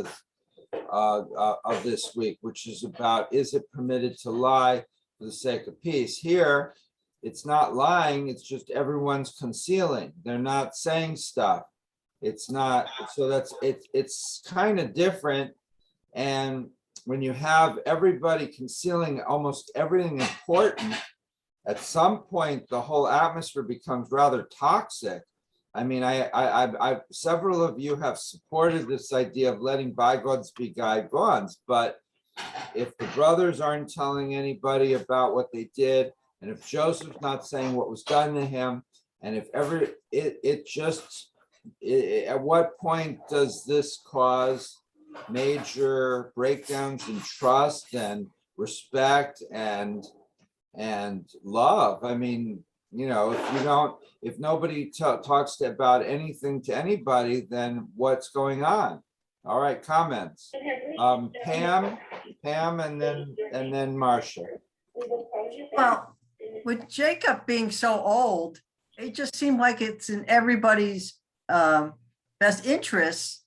[SPEAKER 6] this week, which is about, is it permitted to lie for the sake of peace? Here, it's not lying, it's just everyone's concealing. They're not saying stuff. It's not, so it's kind of different. And when you have everybody concealing almost everything important, at some point, the whole atmosphere becomes rather toxic. I mean, I several of you have supported this idea of letting bygones be bygones, but if the brothers aren't telling anybody about what they did, and if Joseph's not saying what was done to him, and if ever at what point does this cause major breakdowns in trust and respect and love? I mean, you know, if nobody talks about anything to anybody, then what's going on? All right, comments. Pam, and then Marcia.
[SPEAKER 11] Well, with Jacob being so old, it just seemed like it's in everybody's best interest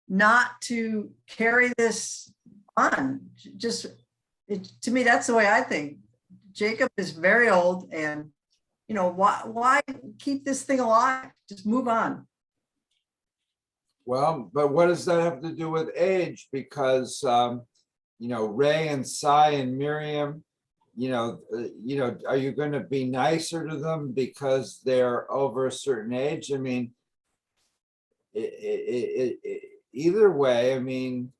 [SPEAKER 11] not to carry this on. To me, that's the way I think. Jacob is very old, and you know, why keep this thing alive? Just move on.
[SPEAKER 6] Well, but what does that have to do with age? Because you know, Ray and Sai and Miriam, you know, are you going to be nicer to them because they're over a certain age? I mean, either way, I mean,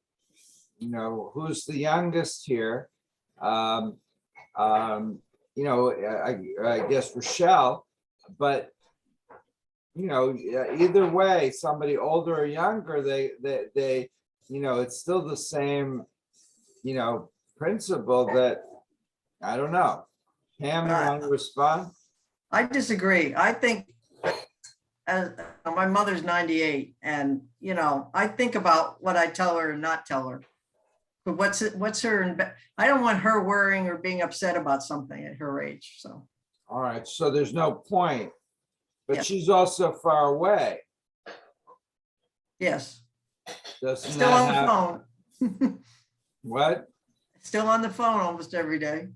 [SPEAKER 6] you know, who's the youngest here? You know, I guess Rochelle, but you know, either way, somebody older or younger, they, you know, it's still the same, you know, principle that, I don't know. Pam, you want to respond?
[SPEAKER 11] I disagree. I think my mother's 98, and you know, I think about what I tell her and not tell her. But what's her? I don't want her worrying or being upset about something at her age. So.
[SPEAKER 6] All right. So there's no point, but
[SPEAKER 11] Yeah.
[SPEAKER 6] she's also far away.
[SPEAKER 11] Yes.
[SPEAKER 6] Doesn't
[SPEAKER 11] Still
[SPEAKER 6] that
[SPEAKER 11] on the phone.
[SPEAKER 6] What?
[SPEAKER 11] Still on the phone almost every day.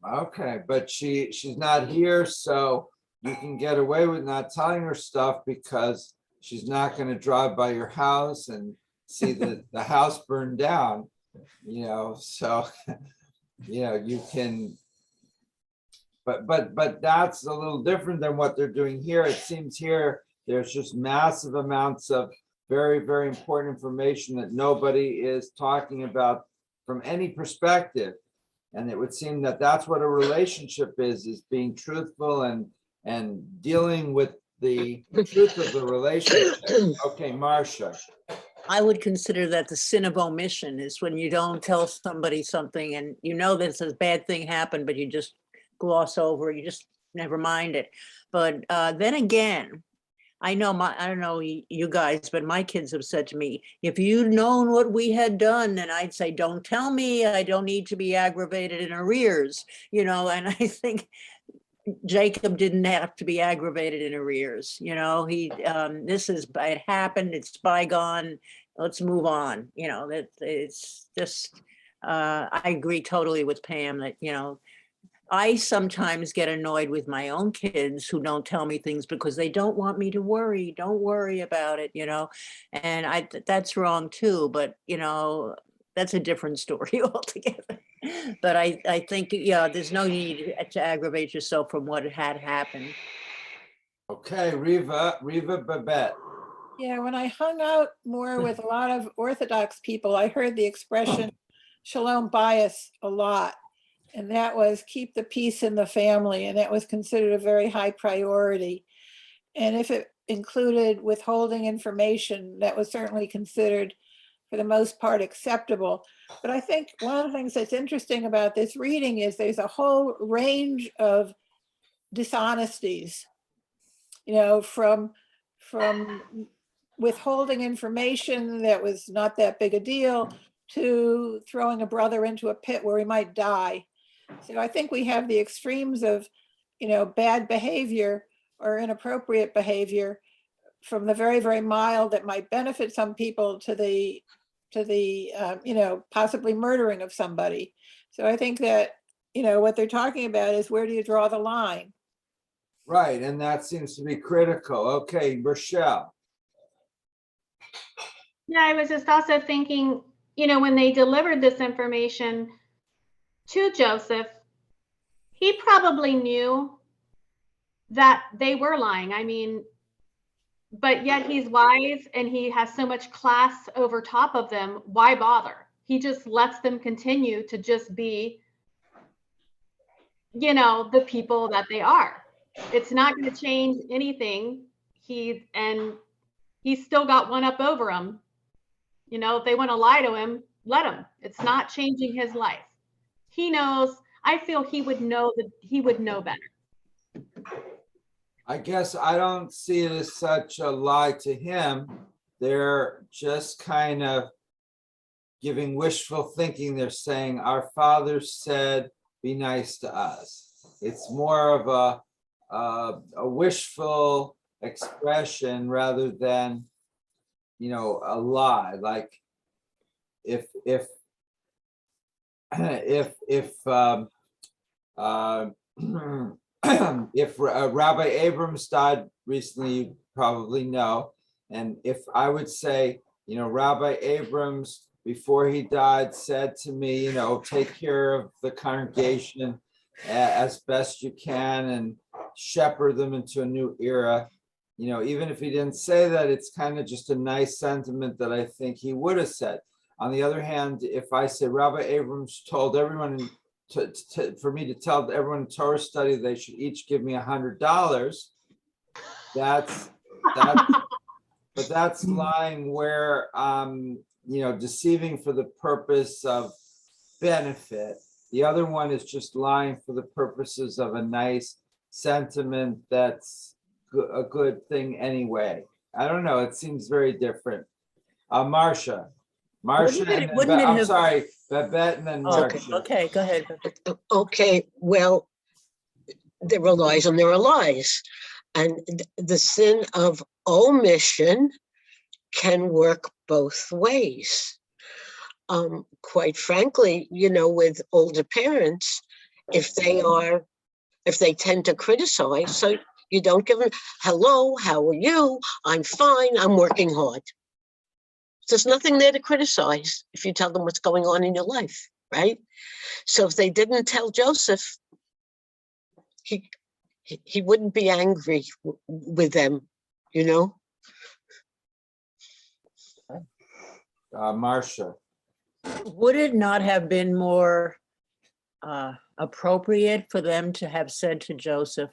[SPEAKER 6] Okay, but she's not here, so you can get away with not telling her stuff because she's not going to drive by your house and see the house burned down, you know. So, you know, you can, but that's a little different than what they're doing here. It seems here there's just massive amounts of very, very important information that nobody is talking about from any perspective. And it would seem that that's what a relationship is being truthful and and dealing with the truth of the relationship. Okay, Marcia.
[SPEAKER 4] I would consider that the sin of omission is when you don't tell somebody something and you know that a bad thing happened, but you just gloss over, you just never mind it. But then again, I don't know you guys, but my kids have said to me, if you'd known what we had done, then I'd say, don't tell me, I don't need to be aggravated in arrears, and I think Jacob didn't have to be aggravated in arrears, it happened, it's bygone, let's move on, that it's just, I agree totally with Pam that, I sometimes get annoyed with my own kids who don't tell me things because they don't want me to worry. Don't worry about it, and that's wrong too, but that's a different story altogether. But I think, there's no need to aggravate yourself from what had happened.
[SPEAKER 6] Okay, Riva Babette.
[SPEAKER 15] Yeah, when I hung out more with a lot of Orthodox people, I heard the expression shalom bias a lot. And that was keep the peace in the family. And that was considered a very high priority. And if it included withholding information, that was certainly considered, for the most part, acceptable. But I think one of the things that's interesting about this reading is there's a whole range of dishonesties, from withholding information that was not that big a deal to throwing a brother into a pit where he might die. So I think we have the extremes of, bad behavior or inappropriate behavior, from the very, very mild that might benefit some people to the possibly murdering of somebody. So I think that, what they're talking about is, where do you draw the line?
[SPEAKER 6] Right, and that seems to be critical. Okay, Rochelle.
[SPEAKER 13] Yeah, I was just also thinking, when they delivered this information to Joseph, he probably knew that they were lying. I mean, but yet he's wise and he has so much class over top of them. Why bother? He just lets them continue to just be, the people that they are. It's not going to change anything. He's still got one up over them. If they want to lie to him, let him. It's not changing his life. He knows. I feel he would know that he would know better.
[SPEAKER 6] I guess I don't see it as such a lie to him. They're just kind of giving wishful thinking. They're saying, our father said, be nice to us. It's more of a wishful expression rather than, a lie. Like if Rabbi Abrams died recently, you probably know. And if I would say, Rabbi Abrams, before he died, said to me, take care of the congregation as best you can and shepherd them into a new era. Even if he didn't say that, it's kind of just a nice sentiment that I think he would have said. On the other hand, if I say Rabbi Abrams told everyone for me to tell everyone in Torah study they should each give me $100, but that's lying where deceiving for the purpose of benefit. The other one is just lying for the purposes of a nice sentiment that's a good thing anyway. I don't know. It seems very different. Marcia, and then I'm sorry, Babette, and then Marcia.
[SPEAKER 4] Okay, go ahead.
[SPEAKER 3] Okay, well, there are lies and there are lies. And the sin of omission can work both ways. Quite frankly, with older parents, if they tend to criticize, so you don't give them, hello, how are you? I'm fine, I'm working hard. There's nothing there to criticize if you tell them what's going on in your life, right? So if they didn't tell Joseph, he wouldn't be angry with them,
[SPEAKER 6] Marcia.
[SPEAKER 4] Would it not have been more appropriate for them to have said to Joseph,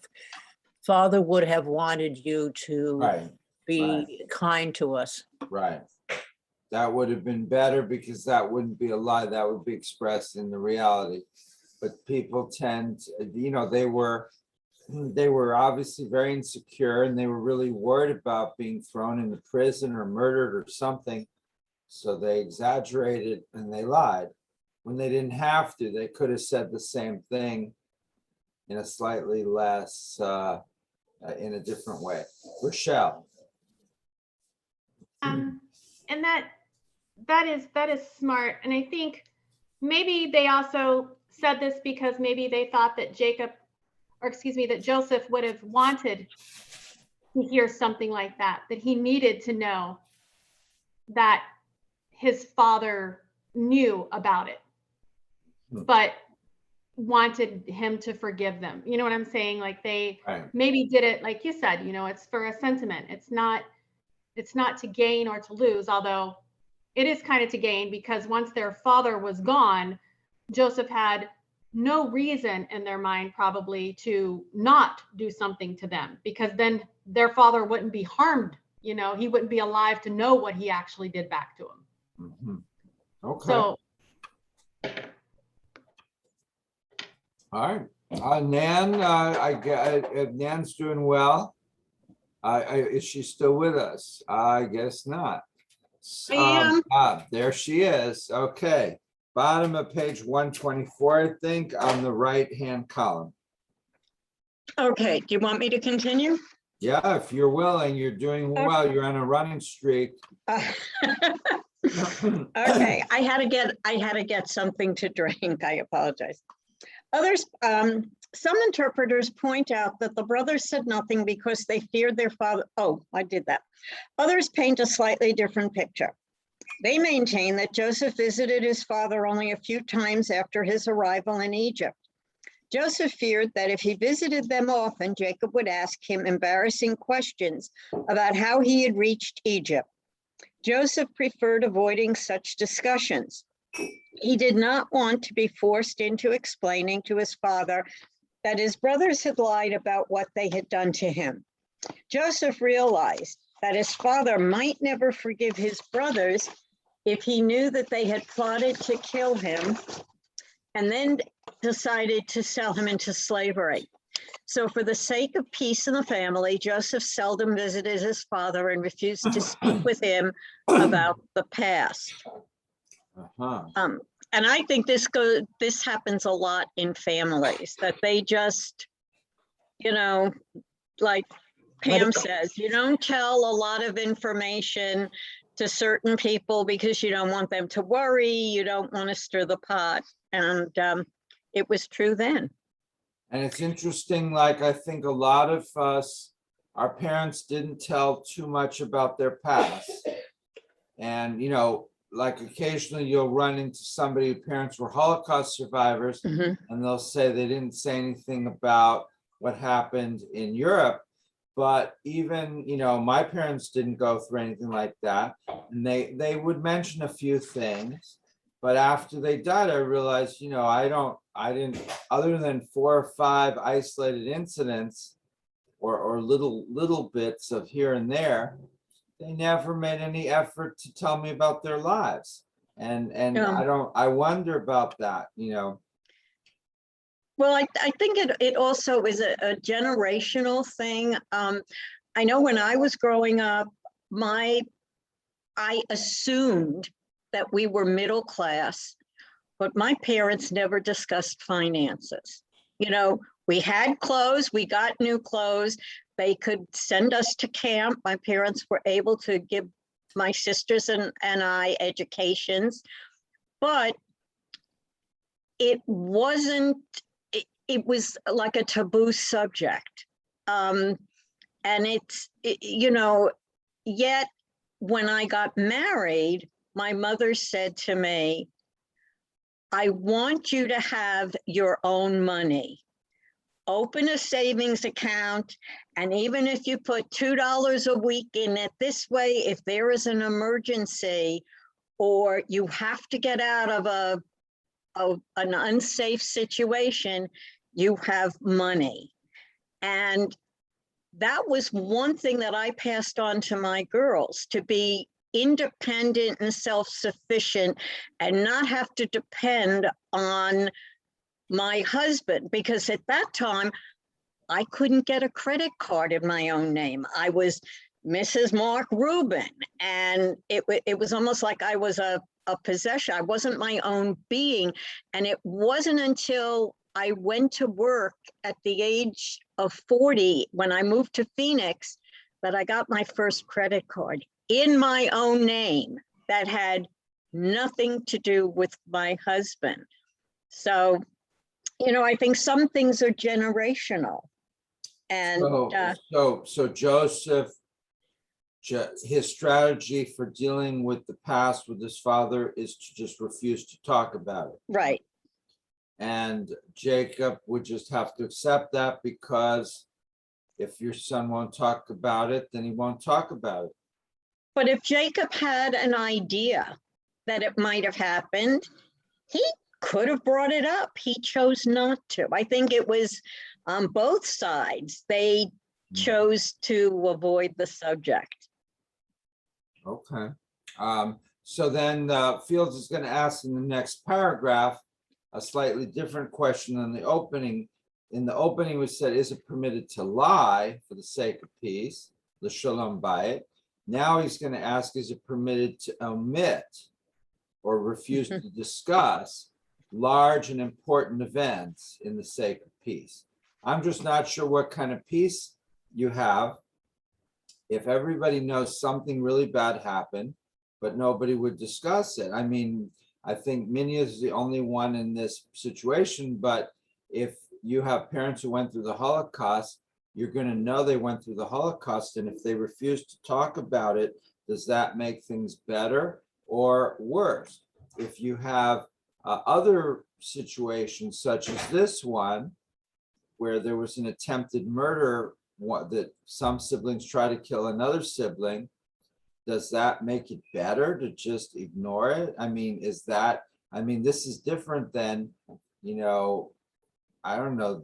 [SPEAKER 4] father would have wanted you to
[SPEAKER 6] Right,
[SPEAKER 4] be kind to us.
[SPEAKER 6] right. That would have been better because that wouldn't be a lie. That would be expressed in the reality. But people tend, they were obviously very insecure and they were really worried about being thrown into prison or murdered or something. So they exaggerated and they lied when they didn't have to. They could have said the same thing in a slightly less, in a different way. Rochelle.
[SPEAKER 13] And that is smart. And I think maybe they also said this because maybe they thought that that Joseph would have wanted to hear something like that he needed to know that his father knew about it, but wanted him to forgive them. You know what I'm saying? Like they maybe did it, like you said, it's for a sentiment. It's not to gain or to lose, although it is kind of to gain, because once their father was gone, Joseph had no reason in their mind probably to not do something to them, because then their father wouldn't be harmed. He wouldn't be alive to know what he actually did back to him.
[SPEAKER 6] Mm-hmm. Okay.
[SPEAKER 13] So,
[SPEAKER 6] all right. Nan, Nan's doing well. Is she still with us? I guess not.
[SPEAKER 9] I am.
[SPEAKER 6] There she is. Okay. Bottom of page 124, I think, on the right-hand column.
[SPEAKER 9] Okay, do you want me to continue?
[SPEAKER 6] Yeah, if you're willing, you're doing well. You're on a running streak.
[SPEAKER 9] Okay, I had to get something to drink. I apologize. Others, some interpreters point out that the brothers said nothing because they feared their father. Oh, I did that. Others paint a slightly different picture. They maintain that Joseph visited his father only a few times after his arrival in Egypt. Joseph feared that if he visited them often, Jacob would ask him embarrassing questions about how he had reached Egypt. Joseph preferred avoiding such discussions. He did not want to be forced into explaining to his father that his brothers had lied about what they had done to him. Joseph realized that his father might never forgive his brothers if he knew that they had plotted to kill him and then decided to sell him into slavery. So for the sake of peace in the family, Joseph seldom visited his father and refused to speak with him about the past. And I think this happens a lot in families, that they just, like Pam says, you don't tell a lot of information to certain people because you don't want them to worry, you don't want to stir the pot. And it was true then.
[SPEAKER 6] And it's interesting, like I think a lot of us, our parents didn't tell too much about their past. And, like occasionally you'll run into somebody whose parents were Holocaust survivors, and they'll say they didn't say anything about what happened in Europe. But even, my parents didn't go through anything like that. And they would mention a few things. But after they died, I realized, I didn't, other than 4 or 5 isolated incidents or little bits of here and there, they never made any effort to tell me about their lives. And I wonder about that,
[SPEAKER 9] Well, I think it also is a generational thing. I know when I was growing up, I assumed that we were middle class, but my parents never discussed finances. We had clothes, we got new clothes. They could send us to camp. My parents were able to give my sisters and I educations, but it wasn't, it was like a taboo subject. And yet when I got married, my mother said to me, I want you to have your own money. Open a savings account, and even if you put $2 a week in it, this way, if there is an emergency or you have to get out of an unsafe situation, you have money. And that was one thing that I passed on to my girls, to be independent and self-sufficient and not have to depend on my husband, because at that time I couldn't get a credit card in my own name. I was Mrs. Mark Rubin, and it was almost like I was a possession. I wasn't my own being. And it wasn't until I went to work at the age of 40, when I moved to Phoenix, that I got my first credit card in my own name that had nothing to do with my husband. So, you know, I think some things are generational. And
[SPEAKER 6] So Joseph, his strategy for dealing with the past with his father is to just refuse to talk about it.
[SPEAKER 9] Right.
[SPEAKER 6] And Jacob would just have to accept that, because if your son won't talk about it, then he won't talk about it.
[SPEAKER 9] But if Jacob had an idea that it might have happened, he could have brought it up. He chose not to. I think it was on both sides. They chose to avoid the subject.
[SPEAKER 6] Okay. So then Fields is going to ask in the next paragraph a slightly different question than the opening. In the opening, we said, is it permitted to lie for the sake of peace? L'shalom bayit. Now he's going to ask, is it permitted to omit or refuse to discuss large and important events in the sake of peace? I'm just not sure what kind of peace you have if everybody knows something really bad happened, but nobody would discuss it. I mean, I think Minya is the only one in this situation, but if you have parents who went through the Holocaust, you're going to know they went through the Holocaust. And if they refuse to talk about it, does that make things better or worse? If you have other situations such as this one, where there was an attempted murder, that some siblings try to kill another sibling, does that make it better to just ignore it? I mean, this is different than, you know, I don't know,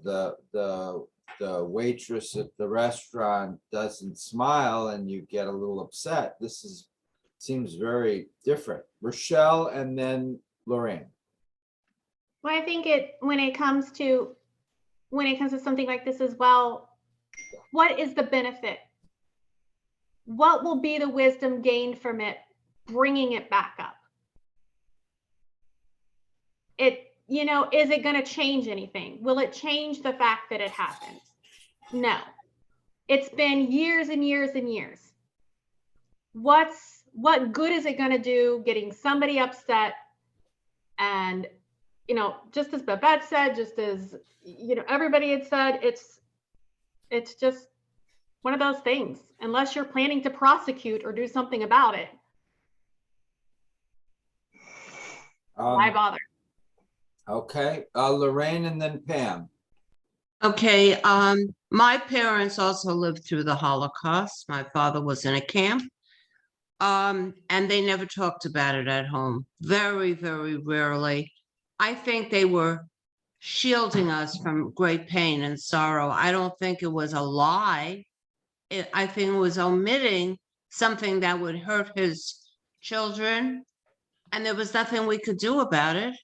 [SPEAKER 6] the waitress at the restaurant doesn't smile and you get a little upset. This seems very different. Rochelle and then Lorraine.
[SPEAKER 13] Well, I think when it comes to something like this as well, what is the benefit? What will be the wisdom gained from it, bringing it back up? You know, is it going to change anything? Will it change the fact that it happened? No. It's been years and years and years. What good is it going to do getting somebody upset? And, you know, just as Babette said, just as, you know, everybody had said, it's just one of those things. Unless you're planning to prosecute or do something about it, why bother?
[SPEAKER 6] Okay, Lorraine and then Pam.
[SPEAKER 1] Okay, my parents also lived through the Holocaust. My father was in a camp. And they never talked about it at home. Very, very rarely. I think they were shielding us from great pain and sorrow. I don't think it was a lie. I think it was omitting something that would hurt his children. And there was nothing we could do about it.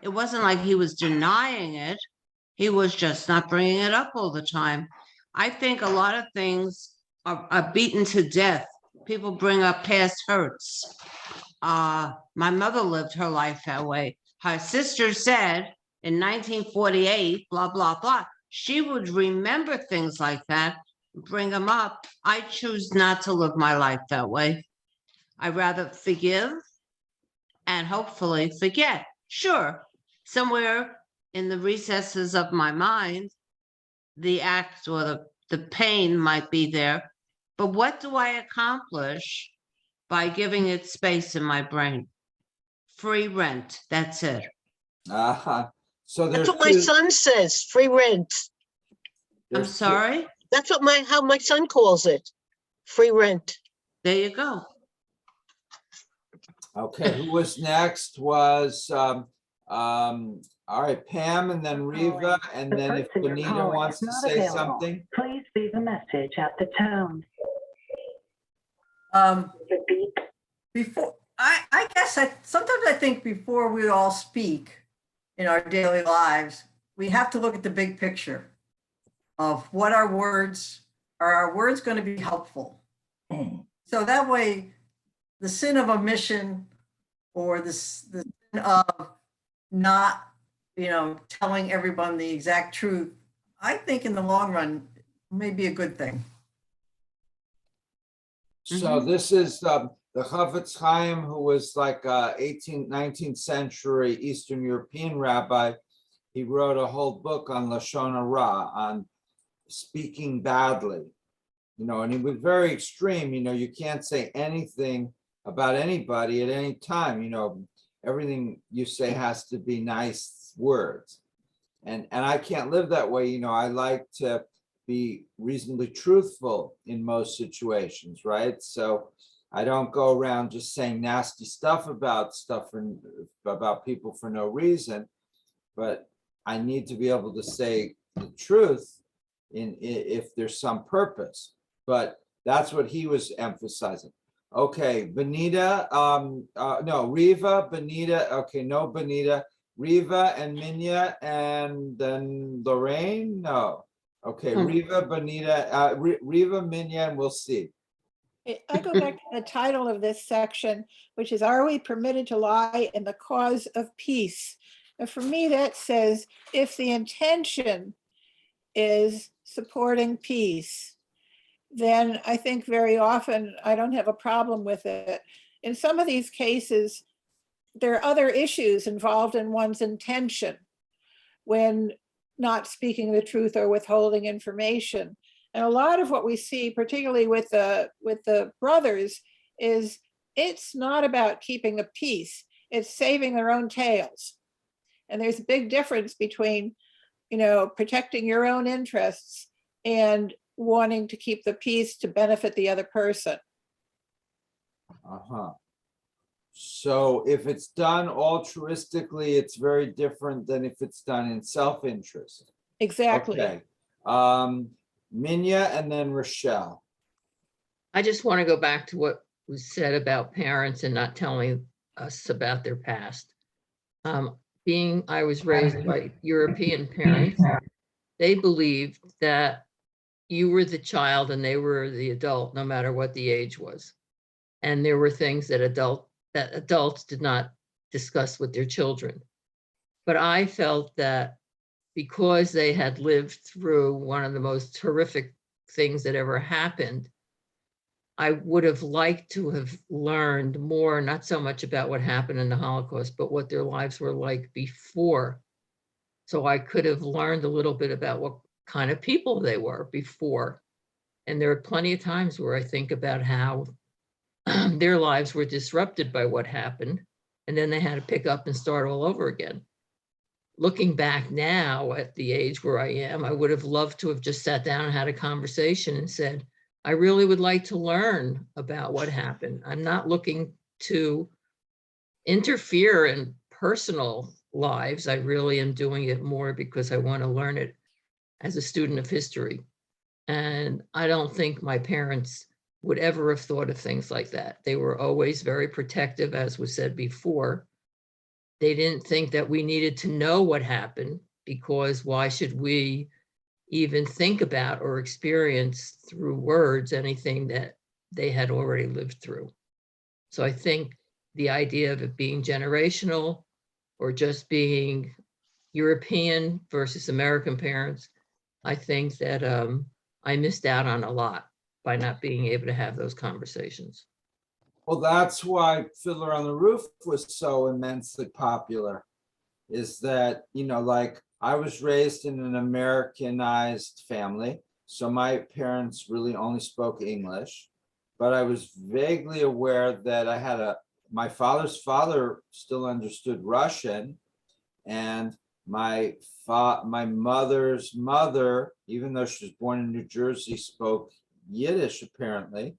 [SPEAKER 1] It wasn't like he was denying it. He was just not bringing it up all the time. I think a lot of things are beaten to death. People bring up past hurts. My mother lived her life that way. Her sister said in 1948, blah, blah, blah. She would remember things like that, bring them up. I choose not to live my life that way. I rather forgive and hopefully forget. Sure, somewhere in the recesses of my mind, the act or the pain might be there. But what do I accomplish by giving it space in my brain? Free rent, that's it.
[SPEAKER 6] So
[SPEAKER 3] That's what my son says, free rent.
[SPEAKER 1] I'm sorry?
[SPEAKER 3] That's what how my son calls it, free rent.
[SPEAKER 1] There you go.
[SPEAKER 6] Okay, who was next was All right, Pam and then Riva, and
[SPEAKER 16] The
[SPEAKER 6] then if
[SPEAKER 16] person you're
[SPEAKER 6] Benita
[SPEAKER 16] calling
[SPEAKER 6] wants
[SPEAKER 16] is
[SPEAKER 6] to
[SPEAKER 16] not
[SPEAKER 6] say
[SPEAKER 16] available.
[SPEAKER 6] something.
[SPEAKER 16] Please leave a message at the tone.
[SPEAKER 11] Before, I guess sometimes I think before we all speak in our daily lives, we have to look at the big picture of what are our words going to be helpful? So that way, the sin of omission or the sin of not, telling everyone the exact truth, I think in the long run may be a good thing.
[SPEAKER 6] So this is the Chafetz Chaim, who was like 18th, 19th century Eastern European rabbi. He wrote a whole book on Lashon Hara, on speaking badly, and he was very extreme. You can't say anything about anybody at any time. Everything you say has to be nice words. And I can't live that way. I like to be reasonably truthful in most situations, right? So I don't go around just saying nasty stuff about people for no reason, but I need to be able to say the truth if there's some purpose. But that's what he was emphasizing. Okay, Benita, no, Riva, Benita, okay, no Benita, Riva and Minya, and then Lorraine, no. Okay, Riva, Benita, Riva, Minya, and we'll see.
[SPEAKER 15] I go back to the title of this section, which is, "Are we permitted to lie in the cause of peace?" And for me, that says, if the intention is supporting peace, then I think very often I don't have a problem with it. In some of these cases, there are other issues involved in one's intention when not speaking the truth or withholding information. And a lot of what we see, particularly with the brothers, is it's not about keeping the peace, it's saving their own tails. And there's a big difference between, protecting your own interests and wanting to keep the peace to benefit the other person.
[SPEAKER 6] So if it's done altruistically, it's very different than if it's done in self-interest.
[SPEAKER 15] Exactly.
[SPEAKER 6] Okay. Minya and then Rochelle.
[SPEAKER 10] I just want to go back to what was said about parents and not telling us about their past. I was raised by European parents. They believed that you were the child and they were the adult, no matter what the age was. And there were things that adults did not discuss with their children. But I felt that because they had lived through one of the most horrific things that ever happened, I would have liked to have learned more, not so much about what happened in the Holocaust, but what their lives were like before. So I could have learned a little bit about what kind of people they were before. And there are plenty of times where I think about how their lives were disrupted by what happened, and then they had to pick up and start all over again. Looking back now at the age where I am, I would have loved to have just sat down and had a conversation and said, I really would like to learn about what happened. I'm not looking to interfere in personal lives. I really am doing it more because I want to learn it as a student of history. And I don't think my parents would ever have thought of things like that. They were always very protective, as was said before. They didn't think that we needed to know what happened, because why should we even think about or experience through words anything that they had already lived through? So I think the idea of it being generational or just being European versus American parents, I think that I missed out on a lot by not being able to have those conversations.
[SPEAKER 6] Well, that's why Fiddler on the Roof was so immensely popular, is that, like I was raised in an Americanized family. So my parents really only spoke English, but I was vaguely aware that I had my father's father still understood Russian, and my mother's mother, even though she was born in New Jersey, spoke Yiddish apparently.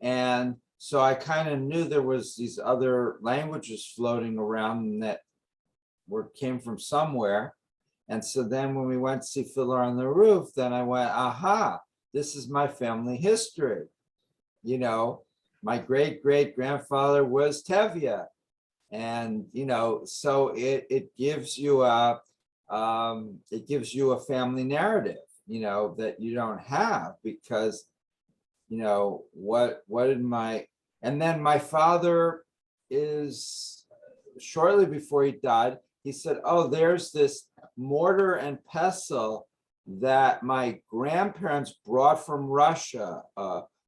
[SPEAKER 6] And so I kind of knew there was these other languages floating around, and that came from somewhere. And so then when we went to see Fiddler on the Roof, then I went, aha, this is my family history. You know, my great-great-grandfather was Tevye. And, you know, so it gives you a family narrative, you know, that you don't have because, you know, what did and then my father is, shortly before he died, he said, oh, there's this mortar and pestle that my grandparents brought from Russia.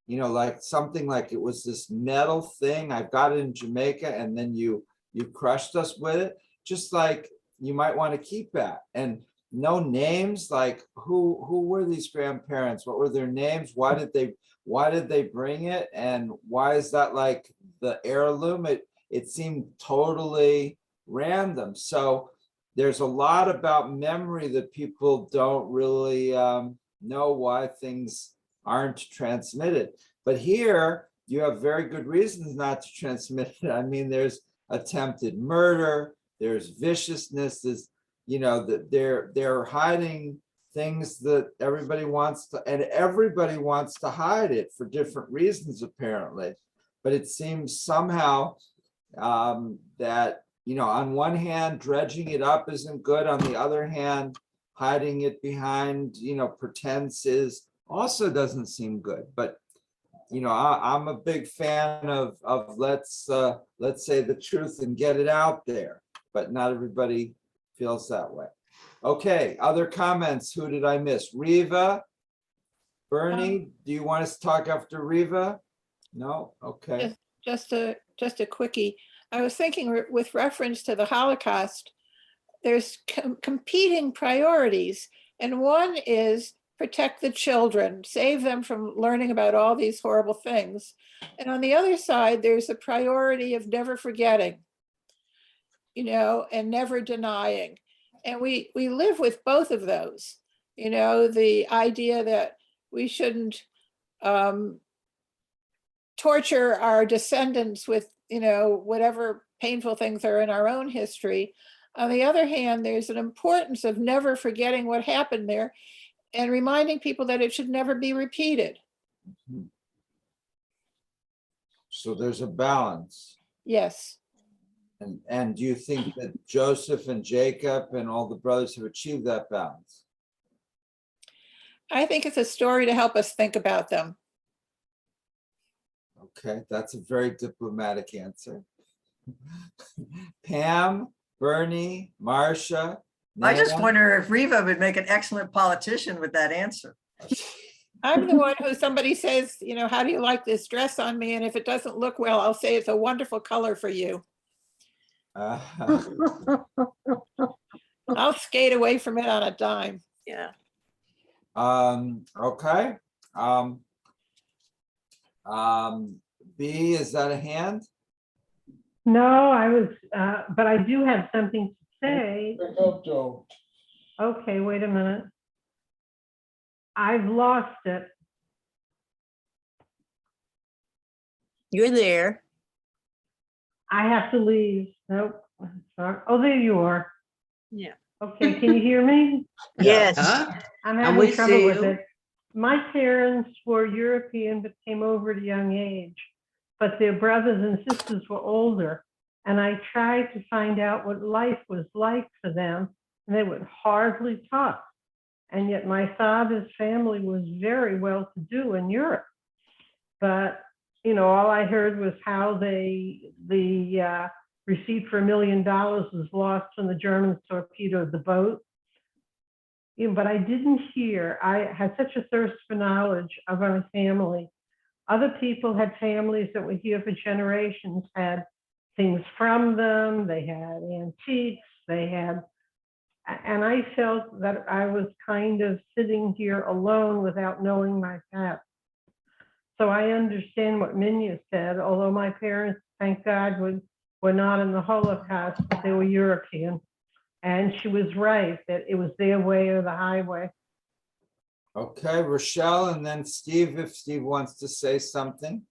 [SPEAKER 6] You know, like something like it was this metal thing. I've got it in Jamaica, and then you crushed us with it. Just like you might want to keep that. And no names, like who were these grandparents? What were their names? Why did they bring it? And why is that like the heirloom? It seemed totally random. So there's a lot about memory that people don't really know why things aren't transmitted. But here you have very good reasons not to transmit it. I mean, there's attempted murder, there's viciousness, there's, you know, that they're hiding things that everybody wants to, and everybody wants to hide it for different reasons, apparently. But it seems somehow that, you know, on one hand, dredging it up isn't good. On the other hand, hiding it behind, you know, pretenses also doesn't seem good. But, you know, I'm a big fan of let's say the truth and get it out there. But not everybody feels that way. Okay, other comments? Who did I miss? Riva, Bernie, do you want us to talk after Riva? No? Okay.
[SPEAKER 15] Just a quickie. I was thinking with reference to the Holocaust, there's competing priorities, and one is protect the children, save them from learning about all these horrible things. And on the other side, there's a priority of never forgetting, you know, and never denying. And we live with both of those, you know, the idea that we shouldn't torture our descendants with, you know, whatever painful things are in our own history. On the other hand, there's an importance of never forgetting what happened there and reminding people that it should never be repeated.
[SPEAKER 6] So there's a balance.
[SPEAKER 15] Yes.
[SPEAKER 6] And do you think that Joseph and Jacob and all the brothers have achieved that balance?
[SPEAKER 15] I think it's a story to help us think about them.
[SPEAKER 6] Okay, that's a very diplomatic answer. Pam, Bernie, Marcia.
[SPEAKER 11] I just
[SPEAKER 6] Nana?
[SPEAKER 11] wonder if Riva would make an excellent politician with that answer.
[SPEAKER 15] I'm the one who somebody says, you know, how do you like this dress on me? And if it doesn't look well, I'll say it's a wonderful color for you. I'll skate away from it on a dime.
[SPEAKER 4] Yeah.
[SPEAKER 6] Okay. B, is that a hand?
[SPEAKER 8] No, I was, but I do have something to say.
[SPEAKER 12] Pick up, Joe.
[SPEAKER 8] Okay, wait a minute. I've lost it.
[SPEAKER 4] You're there.
[SPEAKER 8] I have to leave. Nope. Sorry. Oh, there you are.
[SPEAKER 4] Yeah.
[SPEAKER 8] Okay, can you hear me?
[SPEAKER 3] Yes.
[SPEAKER 8] I'm
[SPEAKER 1] And
[SPEAKER 8] having
[SPEAKER 1] we
[SPEAKER 8] trouble
[SPEAKER 1] see
[SPEAKER 8] with
[SPEAKER 1] you.
[SPEAKER 8] it. My parents were European but came over at a young age, but their brothers and sisters were older. And I tried to find out what life was like for them, and they would hardly talk. And yet my father's family was very well to do in Europe. But, you know, all I heard was how the receipt for $1 million was lost when the Germans torpedoed the boat. You know, but I didn't hear, I had such a thirst for knowledge of my family. Other people had families that were here for generations, had things from them, they had antiques, they had, and I felt that I was kind of sitting here alone without knowing my past. So I understand what Minya said, although my parents, thank God, were not in the Holocaust, but they were European. And she was right, that it was their way or the highway.
[SPEAKER 6] Okay, Rochelle, and then Steve, if Steve wants to say something.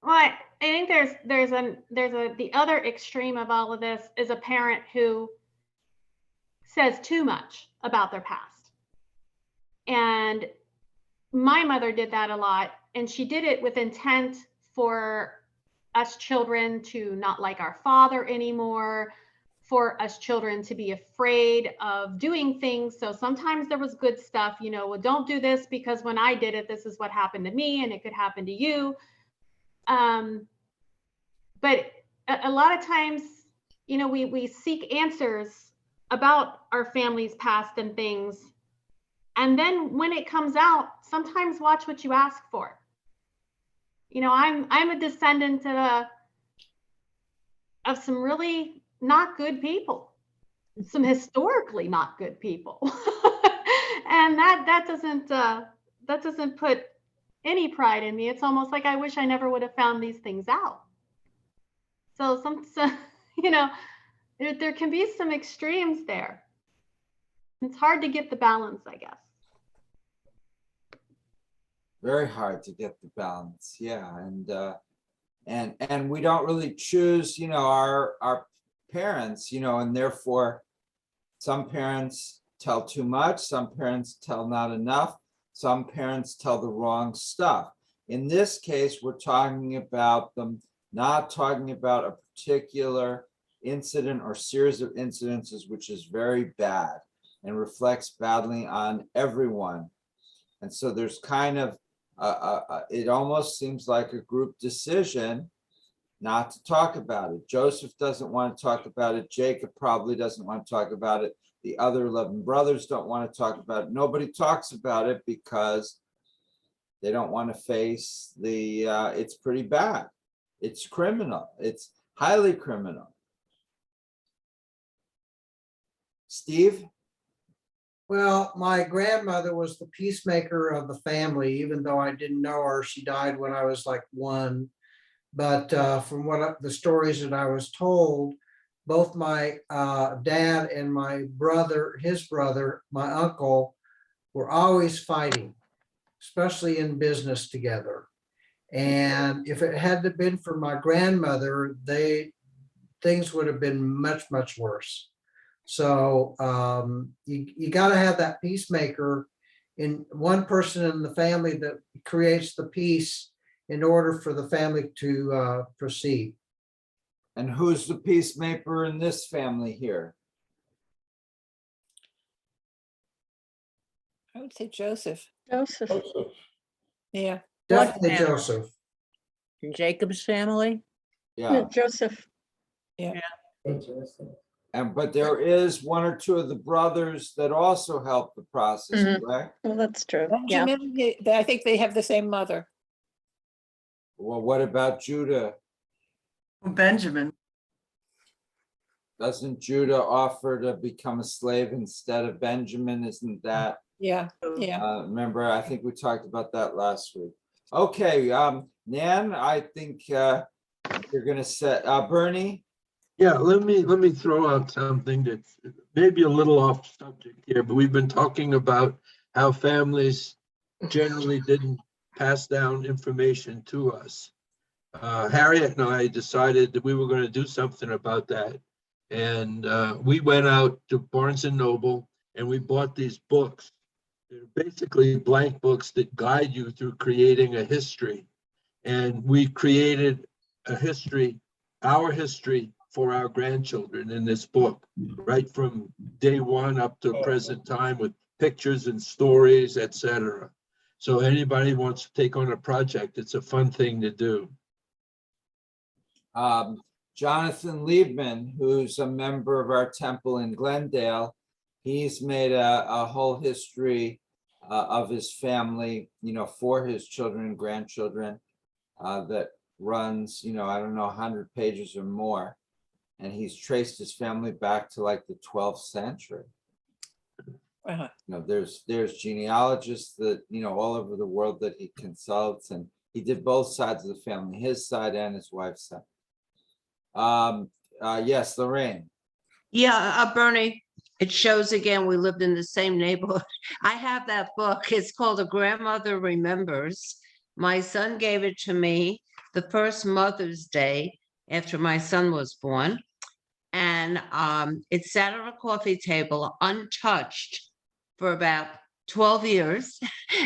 [SPEAKER 13] Well, I think the other extreme of all of this is a parent who says too much about their past. And my mother did that a lot, and she did it with intent for us children to not like our father anymore, for us children to be afraid of doing things. So sometimes there was good stuff, you know, well, don't do this because when I did it, this is what happened to me and it could happen to you. But a lot of times, you know, we seek answers about our family's past and things. And then when it comes out, sometimes watch what you ask for. You know, I'm a descendant of some really not good people, some historically not good people. And that doesn't put any pride in me. It's almost like I wish I never would have found these things out. So you know, there can be some extremes there. It's hard to get the balance, I guess.
[SPEAKER 6] Very hard to get the balance, yeah, and we don't really choose, you know, our parents, you know, and therefore some parents tell too much, some parents tell not enough, some parents tell the wrong stuff. In this case, we're talking about them not talking about a particular incident or series of incidences, which is very bad and reflects badly on everyone. And so there's kind of it almost seems like a group decision not to talk about it. Joseph doesn't want to talk about it. Jacob probably doesn't want to talk about it. The other 11 brothers don't want to talk about it. Nobody talks about it because they don't want to face the, it's pretty bad. It's criminal. It's highly criminal. Steve?
[SPEAKER 5] Well, my grandmother was the peacemaker of the family, even though I didn't know her. She died when I was like 1. But from the stories that I was told, both my dad and my brother, his brother, my uncle, were always fighting, especially in business together. And if it hadn't been for my grandmother, things would have been much, much worse. So you got to have that peacemaker in one person in the family that creates the peace in order for the family to proceed.
[SPEAKER 6] And who's the peacemaker in this family here?
[SPEAKER 15] I would say Joseph.
[SPEAKER 9] Joseph.
[SPEAKER 15] Yeah.
[SPEAKER 5] Definitely
[SPEAKER 4] family?
[SPEAKER 5] Joseph.
[SPEAKER 4] In Jacob's family?
[SPEAKER 6] Yeah.
[SPEAKER 9] Joseph.
[SPEAKER 15] Yeah.
[SPEAKER 6] But there is 1 or 2 of the brothers that also help the process,
[SPEAKER 9] Mhm.
[SPEAKER 6] correct?
[SPEAKER 9] Well, that's true. Yeah.
[SPEAKER 15] Benjamin, I think they have the same mother.
[SPEAKER 6] Well, what about Judah?
[SPEAKER 11] Benjamin.
[SPEAKER 6] Doesn't Judah offer to become a slave instead of Benjamin? Isn't that?
[SPEAKER 15] Yeah, yeah.
[SPEAKER 6] Remember, I think we talked about that last week. Okay, Nan, I think you're gonna set Bernie.
[SPEAKER 2] Yeah, let me throw out something that's maybe a little off subject here, but we've been talking about how families generally didn't pass down information to us. Harriet and I decided that we were going to do something about that. And we went out to Barnes and Noble and we bought these books. They're basically blank books that guide you through creating a history. And we created a history, our history for our grandchildren in this book, right from day 1 up to present time with pictures and stories, etc. So anybody wants to take on a project, it's a fun thing to do.
[SPEAKER 6] Jonathan Liebman, who's a member of our temple in Glendale, he's made a whole history of his family, you know, for his children and grandchildren that runs, you know, I don't know, 100 pages or more. And he's traced his family back to like the 12th century.
[SPEAKER 15] Uh-huh.
[SPEAKER 6] You know, there's genealogists that, you know, all over the world that he consults, and he did both sides of the family, his side and his wife's side. Yes, Lorraine.
[SPEAKER 1] Yeah, Bernie, it shows again, we lived in the same neighborhood. I have that book. It's called A Grandmother Remembers. My son gave it to me the first Mother's Day after my son was born. And it sat on a coffee table untouched for about 12 years.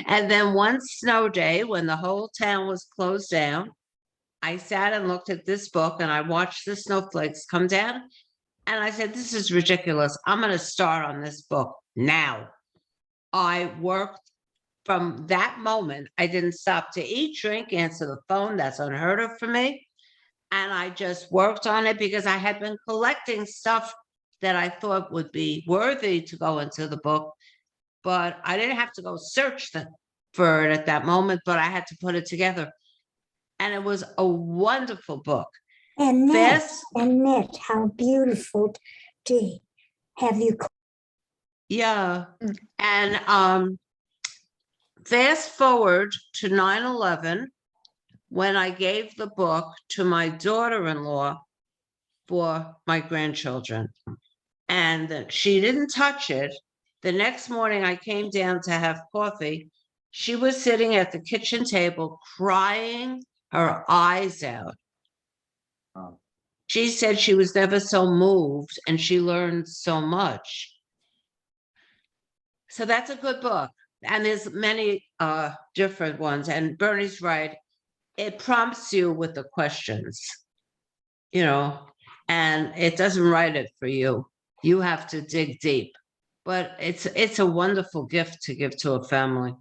[SPEAKER 1] And then one snow day, when the whole town was closed down, I sat and looked at this book and I watched the snowflakes come down. And I said, this is ridiculous. I'm going to start on this book now. I worked from that moment. I didn't stop to eat, drink, answer the phone. That's unheard of for me. And I just worked on it because I had been collecting stuff that I thought would be worthy to go into the book. But I didn't have to go search for it at that moment, but I had to put it together. And it was a wonderful book.
[SPEAKER 7] Annette,
[SPEAKER 1] Fast,
[SPEAKER 7] Annette, how beautiful to have you.
[SPEAKER 1] yeah. And fast forward to 9/11, when I gave the book to my daughter-in-law for my grandchildren. And she didn't touch it. The next morning I came down to have coffee. She was sitting at the kitchen table crying her eyes out.
[SPEAKER 6] Oh.
[SPEAKER 1] She said she was never so moved and she learned so much. So that's a good book. And there's many different ones. And Bernie's right. It prompts you with the questions, you know, and it doesn't write it for you. You have to dig deep. But it's a wonderful gift to give to a family.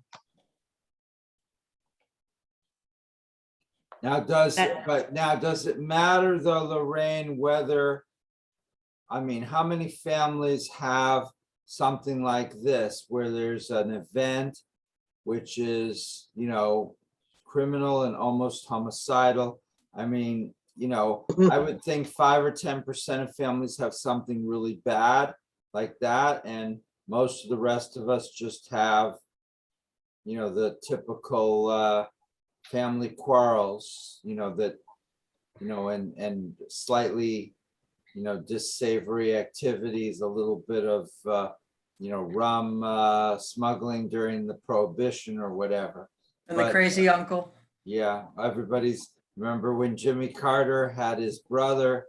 [SPEAKER 6] Now, does it matter though, Lorraine, whether, I mean, how many families have something like this, where there's an event which is, you know, criminal and almost homicidal? I mean, you know, I would think 5 or 10% of families have something really bad like that, and most of the rest of us just have, you know, the typical family quarrels, you know, that, you know, and slightly, you know, dissavory activities, a little bit of, you know, rum smuggling during the Prohibition or whatever.
[SPEAKER 11] And the crazy uncle.
[SPEAKER 6] Yeah, remember when Jimmy Carter had his brother,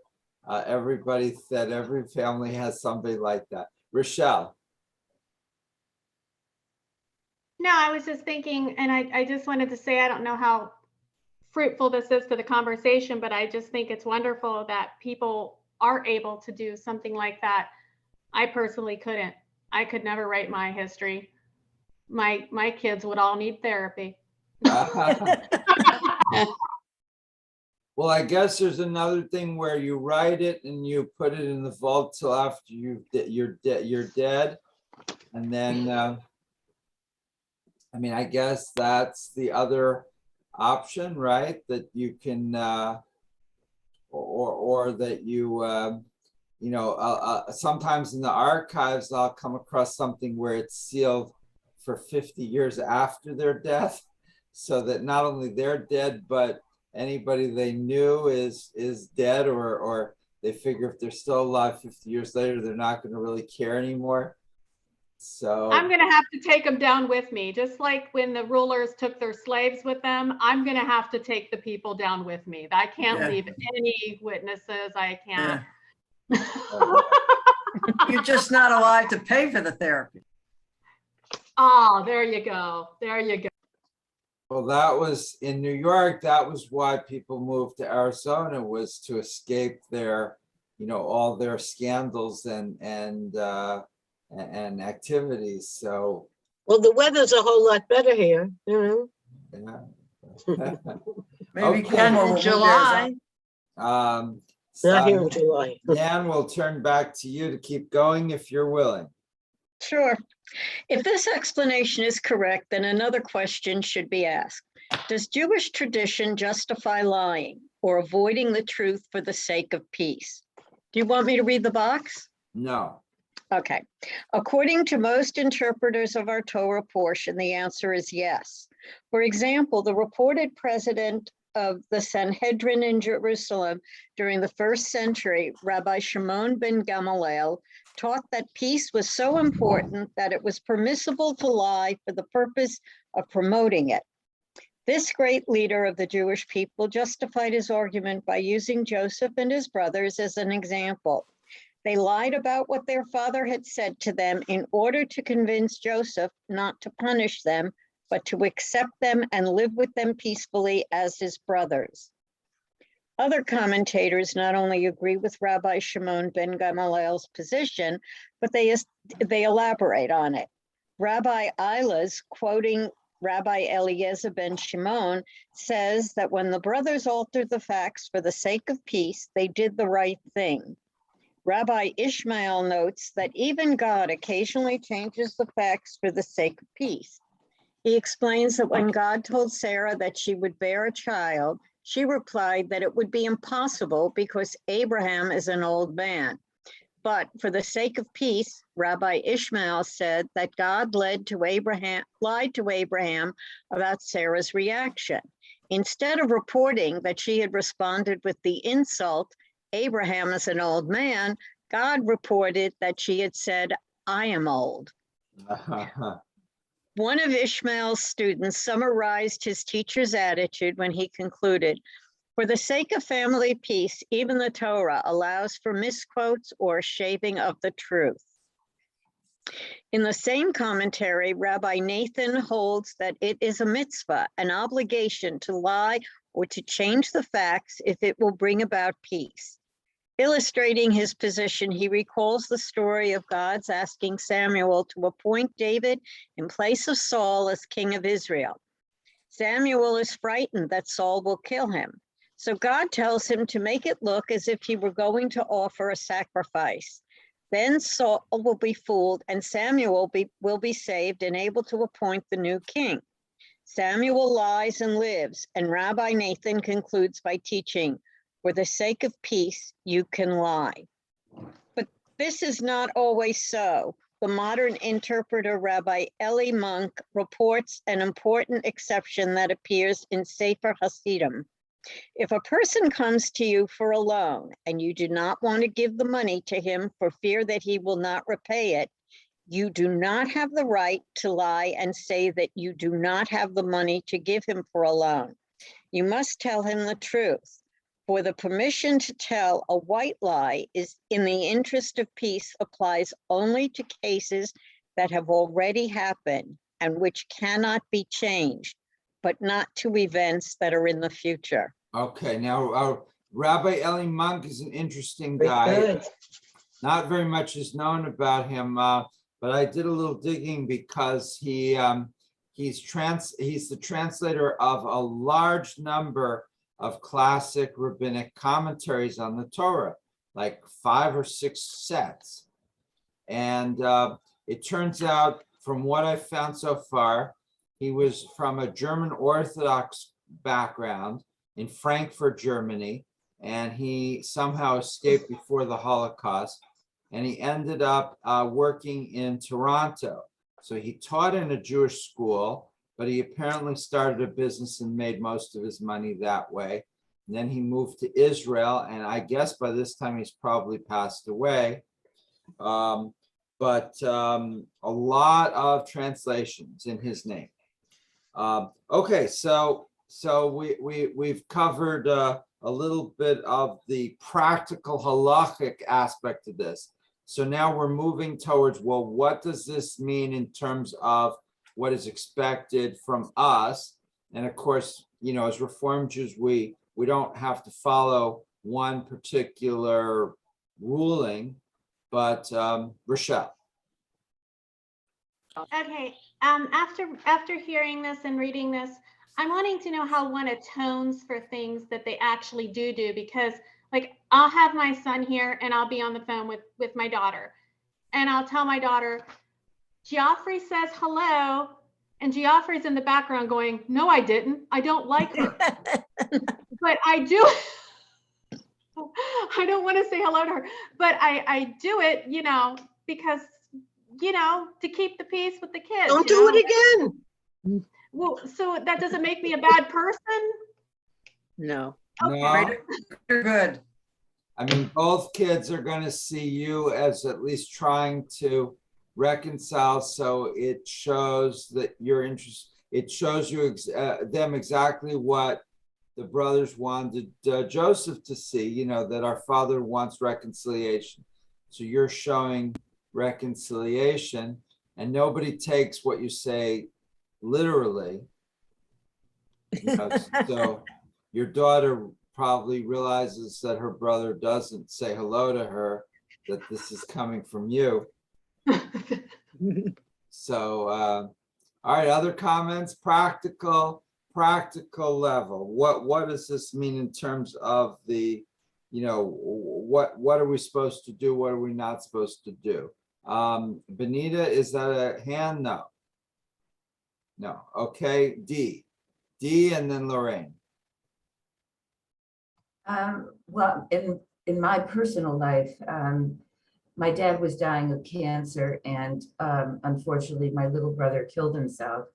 [SPEAKER 6] everybody said every family has something like that. Rochelle.
[SPEAKER 13] No, I was just thinking, and I just wanted to say, I don't know how fruitful this is to the conversation, but I just think it's wonderful that people are able to do something like that. I personally couldn't. I could never write my history. My kids would all need therapy.
[SPEAKER 6] Well, I guess there's another thing where you write it and you put it in the vault till after you're dead, and then I mean, I guess that's the other option, right? That you can, or that you, you know, sometimes in the archives, I'll come across something where it's sealed for 50 years after their death, so that not only they're dead, but anybody they knew is dead, or they figure if they're still alive 50 years later, they're not going to really care anymore. So
[SPEAKER 13] I'm going to have to take them down with me. Just like when the rulers took their slaves with them, I'm going to have to take the people down with me. I can't leave any witnesses. I can't.
[SPEAKER 11] Yeah. You're just not alive to pay for the therapy.
[SPEAKER 13] Oh, there you go. There you go.
[SPEAKER 6] well, that was in New York. That was why people moved to Arizona, was to escape their, you know, all their scandals and activities. So,
[SPEAKER 3] Well, the weather's a whole lot better here, you know.
[SPEAKER 6] yeah.
[SPEAKER 11] Maybe
[SPEAKER 6] Okay.
[SPEAKER 11] Cuomo will move to
[SPEAKER 1] July.
[SPEAKER 11] Arizona.
[SPEAKER 3] Not here in July.
[SPEAKER 6] Nan, we'll turn back to you to keep going if you're willing.
[SPEAKER 9] Sure. If this explanation is correct, then another question should be asked. Does Jewish tradition justify lying or avoiding the truth for the sake of peace? Do you want me to read the box?
[SPEAKER 6] No.
[SPEAKER 9] Okay. According to most interpreters of our Torah portion, the answer is yes. For example, the reported president of the Sanhedrin in Jerusalem during the 1st century, Rabbi Shimon ben Gamaliel, taught that peace was so important that it was permissible to lie for the purpose of promoting it. This great leader of the Jewish people justified his argument by using Joseph and his brothers as an example. They lied about what their father had said to them in order to convince Joseph not to punish them, but to accept them and live with them peacefully as his brothers. Other commentators not only agree with Rabbi Shimon ben Gamaliel's position, but they elaborate on it. Rabbi Ilas, quoting Rabbi Eliezer ben Shimon, says that when the brothers altered the facts for the sake of peace, they did the right thing. Rabbi Ishmael notes that even God occasionally changes the facts for the sake of peace. He explains that when God told Sarah that she would bear a child, she replied that it would be impossible because Abraham is an old man. But for the sake of peace, Rabbi Ishmael said that God lied to Abraham about Sarah's reaction. Instead of reporting that she had responded with the insult, Abraham is an old man, God reported that she had said, I am old. One of Ishmael's students summarized his teacher's attitude when he concluded, for the sake of family peace, even the Torah allows for misquotes or shaving of the truth. In the same commentary, Rabbi Nathan holds that it is a mitzvah, an obligation to lie or to change the facts if it will bring about peace. Illustrating his position, he recalls the story of God's asking Samuel to appoint David in place of Saul as king of Israel. Samuel is frightened that Saul will kill him. So God tells him to make it look as if he were going to offer a sacrifice. Then Saul will be fooled and Samuel will be saved and able to appoint the new king. Samuel lies and lives, and Rabbi Nathan concludes by teaching, for the sake of peace, you can lie. But this is not always so. The modern interpreter, Rabbi Ellie Monk, reports an important exception that appears in Sefer Hasidim. If a person comes to you for a loan and you do not want to give the money to him for fear that he will not repay it, you do not have the right to lie and say that you do not have the money to give him for a loan. You must tell him the truth. For the permission to tell a white lie is in the interest of peace applies only to cases that have already happened and which cannot be changed, but not to events that are in the future.
[SPEAKER 6] Okay, now Rabbi Ellie Monk is an interesting
[SPEAKER 3] Very
[SPEAKER 6] guy.
[SPEAKER 3] good.
[SPEAKER 6] Not very much is known about him, but I did a little digging because he's the translator of a large number of classic rabbinic commentaries on the Torah, like 5 or 6 sets. And it turns out, from what I've found so far, he was from a German Orthodox background in Frankfurt, Germany, and he somehow escaped before the Holocaust, and he ended up working in Toronto. So he taught in a Jewish school, but he apparently started a business and made most of his money that way. And then he moved to Israel, and I guess by this time he's probably passed away. But a lot of translations in his name. Okay, so we've covered a little bit of the practical halachic aspect of this. So now we're moving towards, well, what does this mean in terms of what is expected from us? And of course, you know, as Reform Jews, we don't have to follow one particular ruling, but Rochelle.
[SPEAKER 13] Okay, after hearing this and reading this, I'm wanting to know how one atones for things that they actually do, because like I'll have my son here and I'll be on the phone with my daughter and I'll tell my daughter, Geoffrey says hello, and Geoffrey's in the background going, no, I didn't. I don't like her. But I do. I don't want to say hello to her, but I do it, you know, because, you know, to keep the peace with the kids.
[SPEAKER 3] Don't do it again.
[SPEAKER 13] Well, so that doesn't make me a bad person?
[SPEAKER 4] No.
[SPEAKER 6] No.
[SPEAKER 11] You're good.
[SPEAKER 6] I mean, both kids are going to see you as at least trying to reconcile, so it shows that you're interested. It shows you them exactly what the brothers wanted Joseph to see, you know, that our father wants reconciliation. So you're showing reconciliation, and nobody takes what you say literally. You know, so your daughter probably realizes that her brother doesn't say hello to her, that this is coming from you. So, all right, other comments, practical level. What does this mean in terms of the, you know, what are we supposed to do? What are we not supposed to do? Benita, is that a hand? No. No. Okay, D, and then Lorraine.
[SPEAKER 14] Well, in my personal life, my dad was dying of cancer, and unfortunately, my little brother killed himself.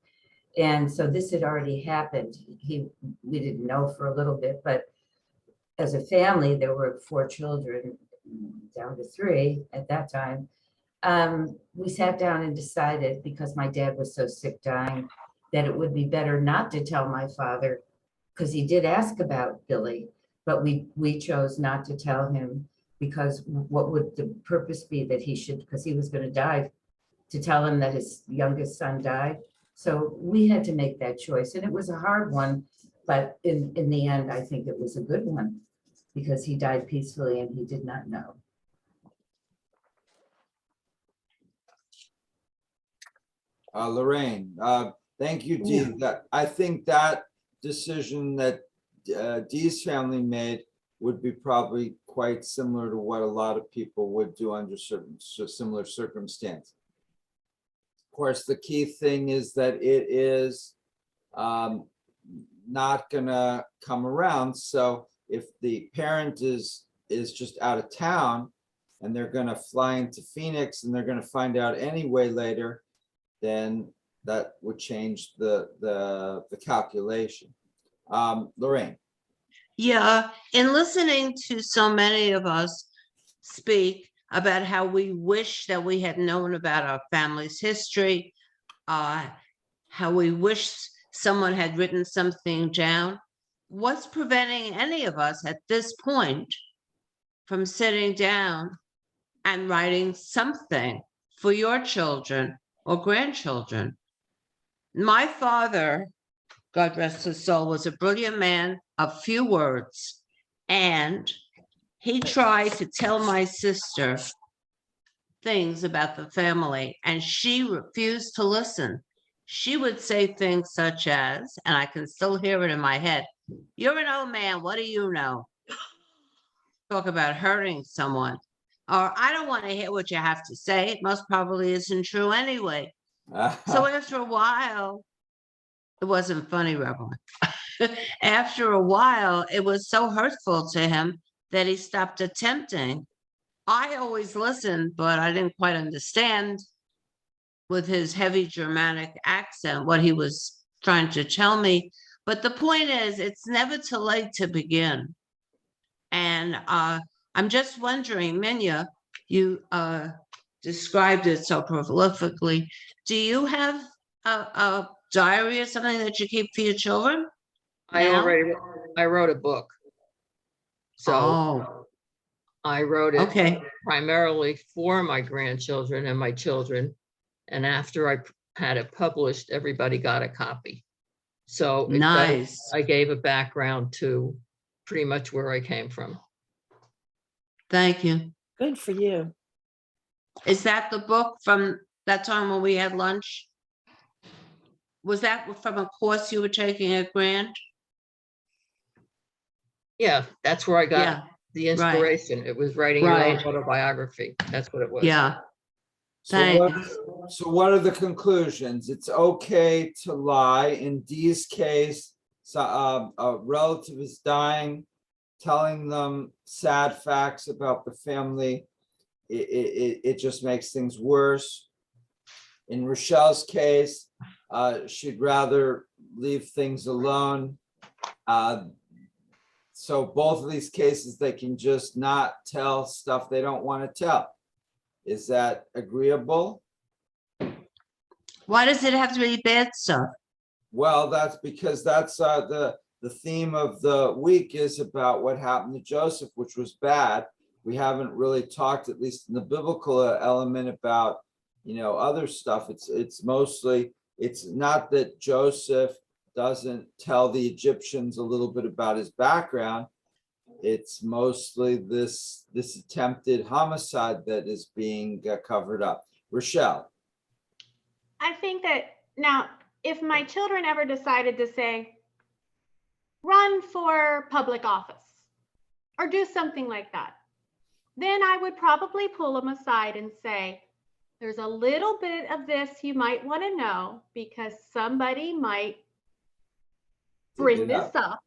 [SPEAKER 14] And so this had already happened. We didn't know for a little bit, but as a family, there were 4 children, down to 3 at that time. We sat down and decided, because my dad was so sick dying, that it would be better not to tell my father, because he did ask about Billy, but we chose not to tell him, because what would the purpose be that he should, because he was going to die, to tell him that his youngest son died. So we had to make that choice, and it was a hard one, but in the end, I think it was a good one, because he died peacefully and he did not know.
[SPEAKER 6] Lorraine, thank you, Dee. That I think that decision that Dee's family made would be probably quite similar to what a lot of people would do under certain similar circumstances. Of course, the key thing is that it is not gonna come around. So if the parent is just out of town and they're gonna fly into Phoenix and they're gonna find out anyway later, then that would change the calculation. Lorraine.
[SPEAKER 1] Yeah, in listening to so many of us speak about how we wish that we had known about our family's history, how we wish someone had written something down, what's preventing any of us at this point from sitting down and writing something for your children or grandchildren? My father, God rest his soul, was a brilliant man of few words, and he tried to tell my sister things about the family, and she refused to listen. She would say things such as, and I can still hear it in my head, "You're an old man, what do you know?" Talk about hurting someone. Or, "I don't want to hear what you have to say. It most probably isn't true anyway." So after a while, it wasn't funny, Rabbi. After a while, it was so hurtful to him that he stopped attempting. I always listened, but I didn't quite understand with his heavy Germanic accent what he was trying to tell me. But the point is, it's never too late to begin. And I'm just wondering, Minya, you described it so prolifically. Do you have a diary or something that you keep for your children?
[SPEAKER 10] I wrote a book. So I wrote it primarily for my grandchildren and my children. And after I had it published, everybody got a copy. So
[SPEAKER 1] nice.
[SPEAKER 10] I gave a background to pretty much where I came from.
[SPEAKER 1] Thank you.
[SPEAKER 15] Good for you.
[SPEAKER 1] Is that the book from that time when we had lunch? Was that from a course you were taking at Grand?
[SPEAKER 10] Yeah, that's where I got the inspiration. Right. It was writing your own autobiography. That's what it was.
[SPEAKER 1] Yeah.
[SPEAKER 6] So what are the conclusions? It's okay to lie. In Dee's case, a relative is dying, telling them sad facts about the family. It just makes things worse. In Rochelle's case, she'd rather leave things alone. So both of these cases, they can just not tell stuff they don't want to tell. Is that agreeable?
[SPEAKER 1] Why does it have to be bad stuff?
[SPEAKER 6] Well, that's because that's the theme of the week is about what happened to Joseph, which was bad. we haven't really talked, at least in the biblical element, about, other stuff. It's mostly, it's not that Joseph doesn't tell the Egyptians a little bit about his background. It's mostly this attempted homicide that is being covered up. Rochelle.
[SPEAKER 13] I think that now, if my children ever decided to say, run for public office or do something like that, then I would probably pull them aside and say, there's a little bit of this you might want to know because somebody might bring this up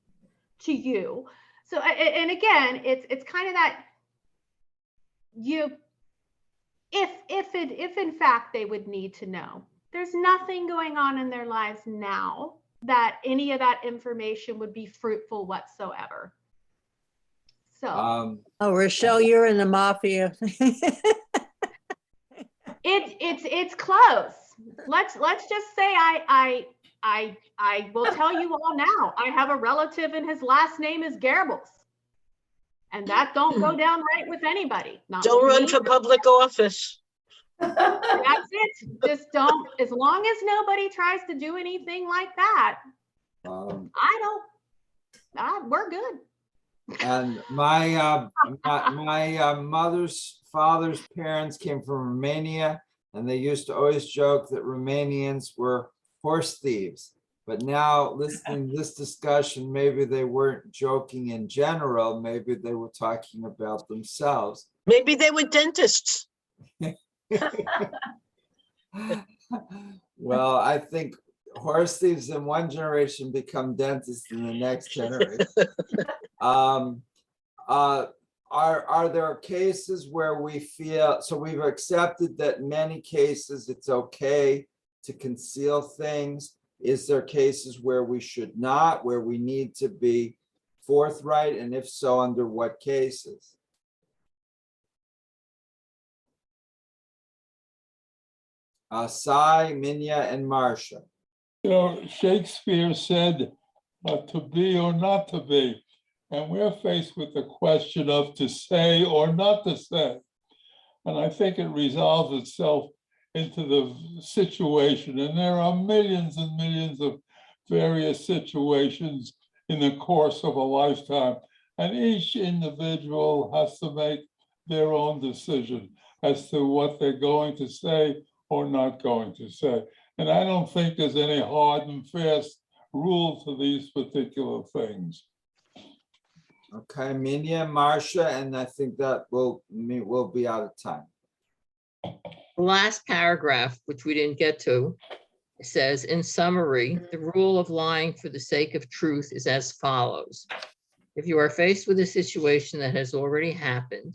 [SPEAKER 13] to you. So, and again, it's kind of that if in fact they would need to know, there's nothing going on in their lives now that any of that information would be fruitful whatsoever. So,
[SPEAKER 4] Oh, Rochelle, you're in the mafia.
[SPEAKER 13] it's close. Let's just say I will tell you all now. I have a relative and his last name is Goebbels. And that don't go down right with anybody.
[SPEAKER 3] Don't run for public office.
[SPEAKER 13] That's it. Just don't, as long as nobody tries to do anything like that, we're good.
[SPEAKER 6] And my mother's father's parents came from Romania, and they used to always joke that Romanians were horse thieves. But now, listening to this discussion, maybe they weren't joking in general. Maybe they were talking about themselves.
[SPEAKER 3] Maybe they were dentists.
[SPEAKER 6] Well, I think horse thieves in one generation become dentists in the next generation. Are there cases where we feel, so we've accepted that in many cases it's okay to conceal things? Is there cases where we should not, where we need to be forthright? And if so, under what cases? Sai, Minya, and Marcia.
[SPEAKER 12] Shakespeare said to be or not to be. And we're faced with the question of to say or not to say. And I think it resolves itself into the situation. And there are millions and millions of various situations in the course of a lifetime. And each individual has to make their own decision as to what they're going to say or not going to say. And I don't think there's any hard and fast rule to these particular things.
[SPEAKER 6] Okay, Minya, Marcia, and I think that we'll be out of time.
[SPEAKER 10] The last paragraph, which we didn't get to, says, in summary, the rule of lying for the sake of truth is as follows. If you are faced with a situation that has already happened,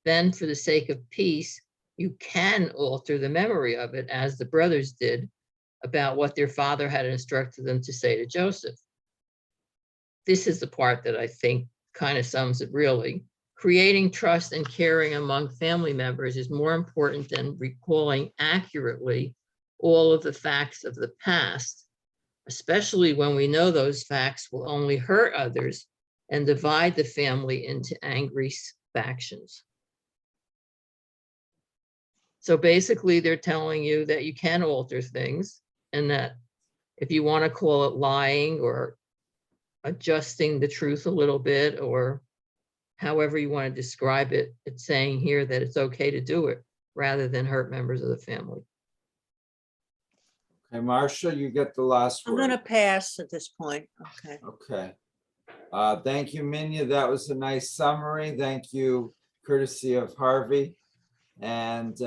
[SPEAKER 10] then for the sake of peace, you can alter the memory of it, as the brothers did, about what their father had instructed them to say to Joseph. This is the part that I think kind of sums it really. Creating trust and caring among family members is more important than recalling accurately all of the facts of the past, especially when we know those facts will only hurt others and divide the family into angry factions. So basically, they're telling you that you can alter things, and that if you want to call it lying or adjusting the truth a little bit, or however you want to describe it, it's saying here that it's okay to do it rather than hurt members of the family.
[SPEAKER 6] Okay, Marcia, you get the last word.
[SPEAKER 4] I'm going to pass at this point. Okay.
[SPEAKER 6] Okay. Thank you, Minya. That was a nice summary. Thank you, courtesy of Harvey. And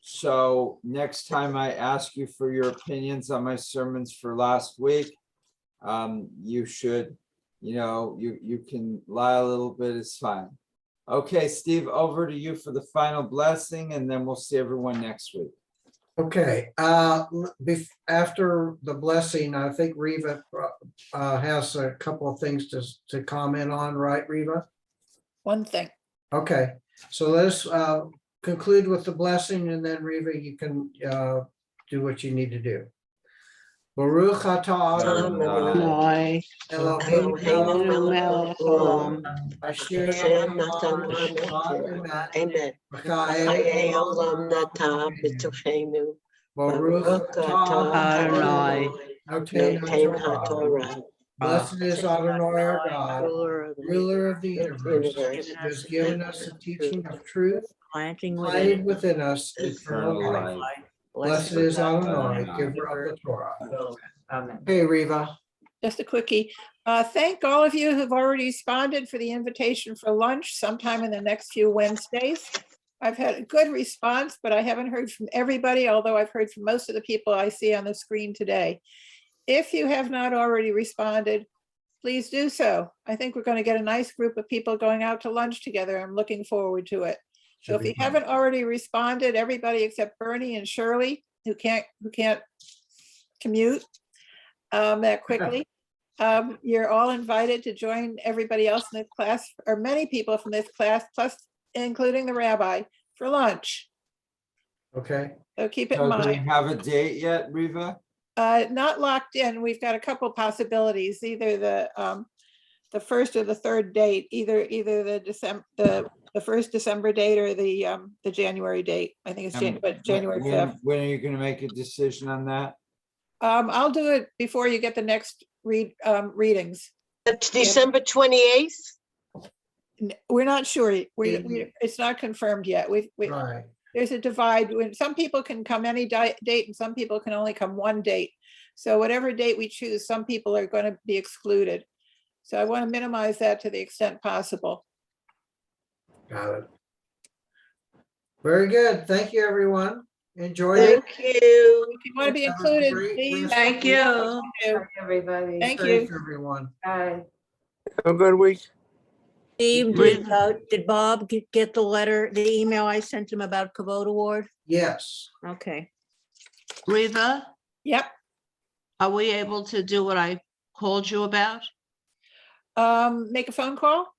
[SPEAKER 6] so next time I ask you for your opinions on my sermons for last week, you should, you can lie a little bit, it's fine. Okay, Steve, over to you for the final blessing, and then we'll see everyone next week.
[SPEAKER 5] Okay, after the blessing, I think Reva has a couple of things to comment on, right, Reva?
[SPEAKER 15] One thing.
[SPEAKER 5] Okay, so let's conclude with the blessing, and then Reva, you can do what you need to do. Baruch atah Adonai,
[SPEAKER 3] Eloheinu
[SPEAKER 5] Eloheinu
[SPEAKER 3] melech
[SPEAKER 5] haolam,
[SPEAKER 3] haolam,
[SPEAKER 5] asher
[SPEAKER 3] asher
[SPEAKER 5] natan
[SPEAKER 3] natan
[SPEAKER 5] b'Torah
[SPEAKER 3] b'Torah
[SPEAKER 5] emet,
[SPEAKER 3] emet,
[SPEAKER 5] v'chayei
[SPEAKER 3] v'chayei
[SPEAKER 5] olam
[SPEAKER 3] olam nata
[SPEAKER 5] b'tocheinu.
[SPEAKER 3] b'tocheinu.
[SPEAKER 5] Baruch
[SPEAKER 3] Baruch
[SPEAKER 5] atah
[SPEAKER 3] atah
[SPEAKER 5] Adonai,
[SPEAKER 3] Adonai,
[SPEAKER 5] noten
[SPEAKER 3] noten
[SPEAKER 5] haTorah.
[SPEAKER 3] haTorah.
[SPEAKER 5] Blessed is Adonai our God, ruler of the universe,
[SPEAKER 3] Universe,
[SPEAKER 5] who has given us the teaching of truth,
[SPEAKER 4] Planting within
[SPEAKER 5] planted within us eternal
[SPEAKER 6] Eternal
[SPEAKER 5] life.
[SPEAKER 6] life.
[SPEAKER 5] Blessed is Adonai,
[SPEAKER 6] Adonai.
[SPEAKER 5] giver of the Torah.
[SPEAKER 14] Amen.
[SPEAKER 5] Hey, Riva.
[SPEAKER 15] Just a quickie. Thank all of you who've already responded for the invitation for lunch sometime in the next few Wednesdays. I've had a good response, but I haven't heard from everybody, although I've heard from most of the people I see on the screen today. If you have not already responded, please do so. I think we're going to get a nice group of people going out to lunch together. I'm looking forward to it. So if you haven't already responded, everybody except Bernie and Shirley, who can't commute that quickly, you're all invited to join everybody else in this class, or many people from this class, plus including the rabbi, for lunch.
[SPEAKER 5] Okay.
[SPEAKER 15] So keep it in
[SPEAKER 6] So do we
[SPEAKER 15] mind.
[SPEAKER 6] have a date yet, Riva?
[SPEAKER 15] Not locked in. We've got a couple possibilities, either the first or the third date, either the first December date or the January date. I think it's January 5th.
[SPEAKER 6] When are you gonna make a decision on that?
[SPEAKER 15] I'll do it before you get the next readings.
[SPEAKER 3] That's December 28th?
[SPEAKER 15] We're not sure. It's not confirmed yet.
[SPEAKER 5] Right.
[SPEAKER 15] There's a divide. When some people can come any date and some people can only come one date. So whatever date we choose, some people are going to be excluded. So I want to minimize that to the extent possible.
[SPEAKER 5] Got it. Very good. Thank you, everyone. Enjoy it.
[SPEAKER 3] Thank you.
[SPEAKER 15] If you want to be
[SPEAKER 5] Have a
[SPEAKER 15] included,
[SPEAKER 5] great
[SPEAKER 15] please.
[SPEAKER 5] rest
[SPEAKER 1] Thank
[SPEAKER 5] of the
[SPEAKER 1] you.
[SPEAKER 14] Bye, everybody.
[SPEAKER 15] Thank
[SPEAKER 5] Safe,
[SPEAKER 15] you.
[SPEAKER 5] everyone.
[SPEAKER 14] Bye.
[SPEAKER 2] Have a good week.
[SPEAKER 4] Steve,
[SPEAKER 1] Read-
[SPEAKER 4] did Bob get the letter, the email I sent him about Kavod Award?
[SPEAKER 5] Yes.
[SPEAKER 4] Okay.
[SPEAKER 1] Reva,
[SPEAKER 15] Yep.
[SPEAKER 1] are we able to do what I called you about?
[SPEAKER 15] Make a phone call.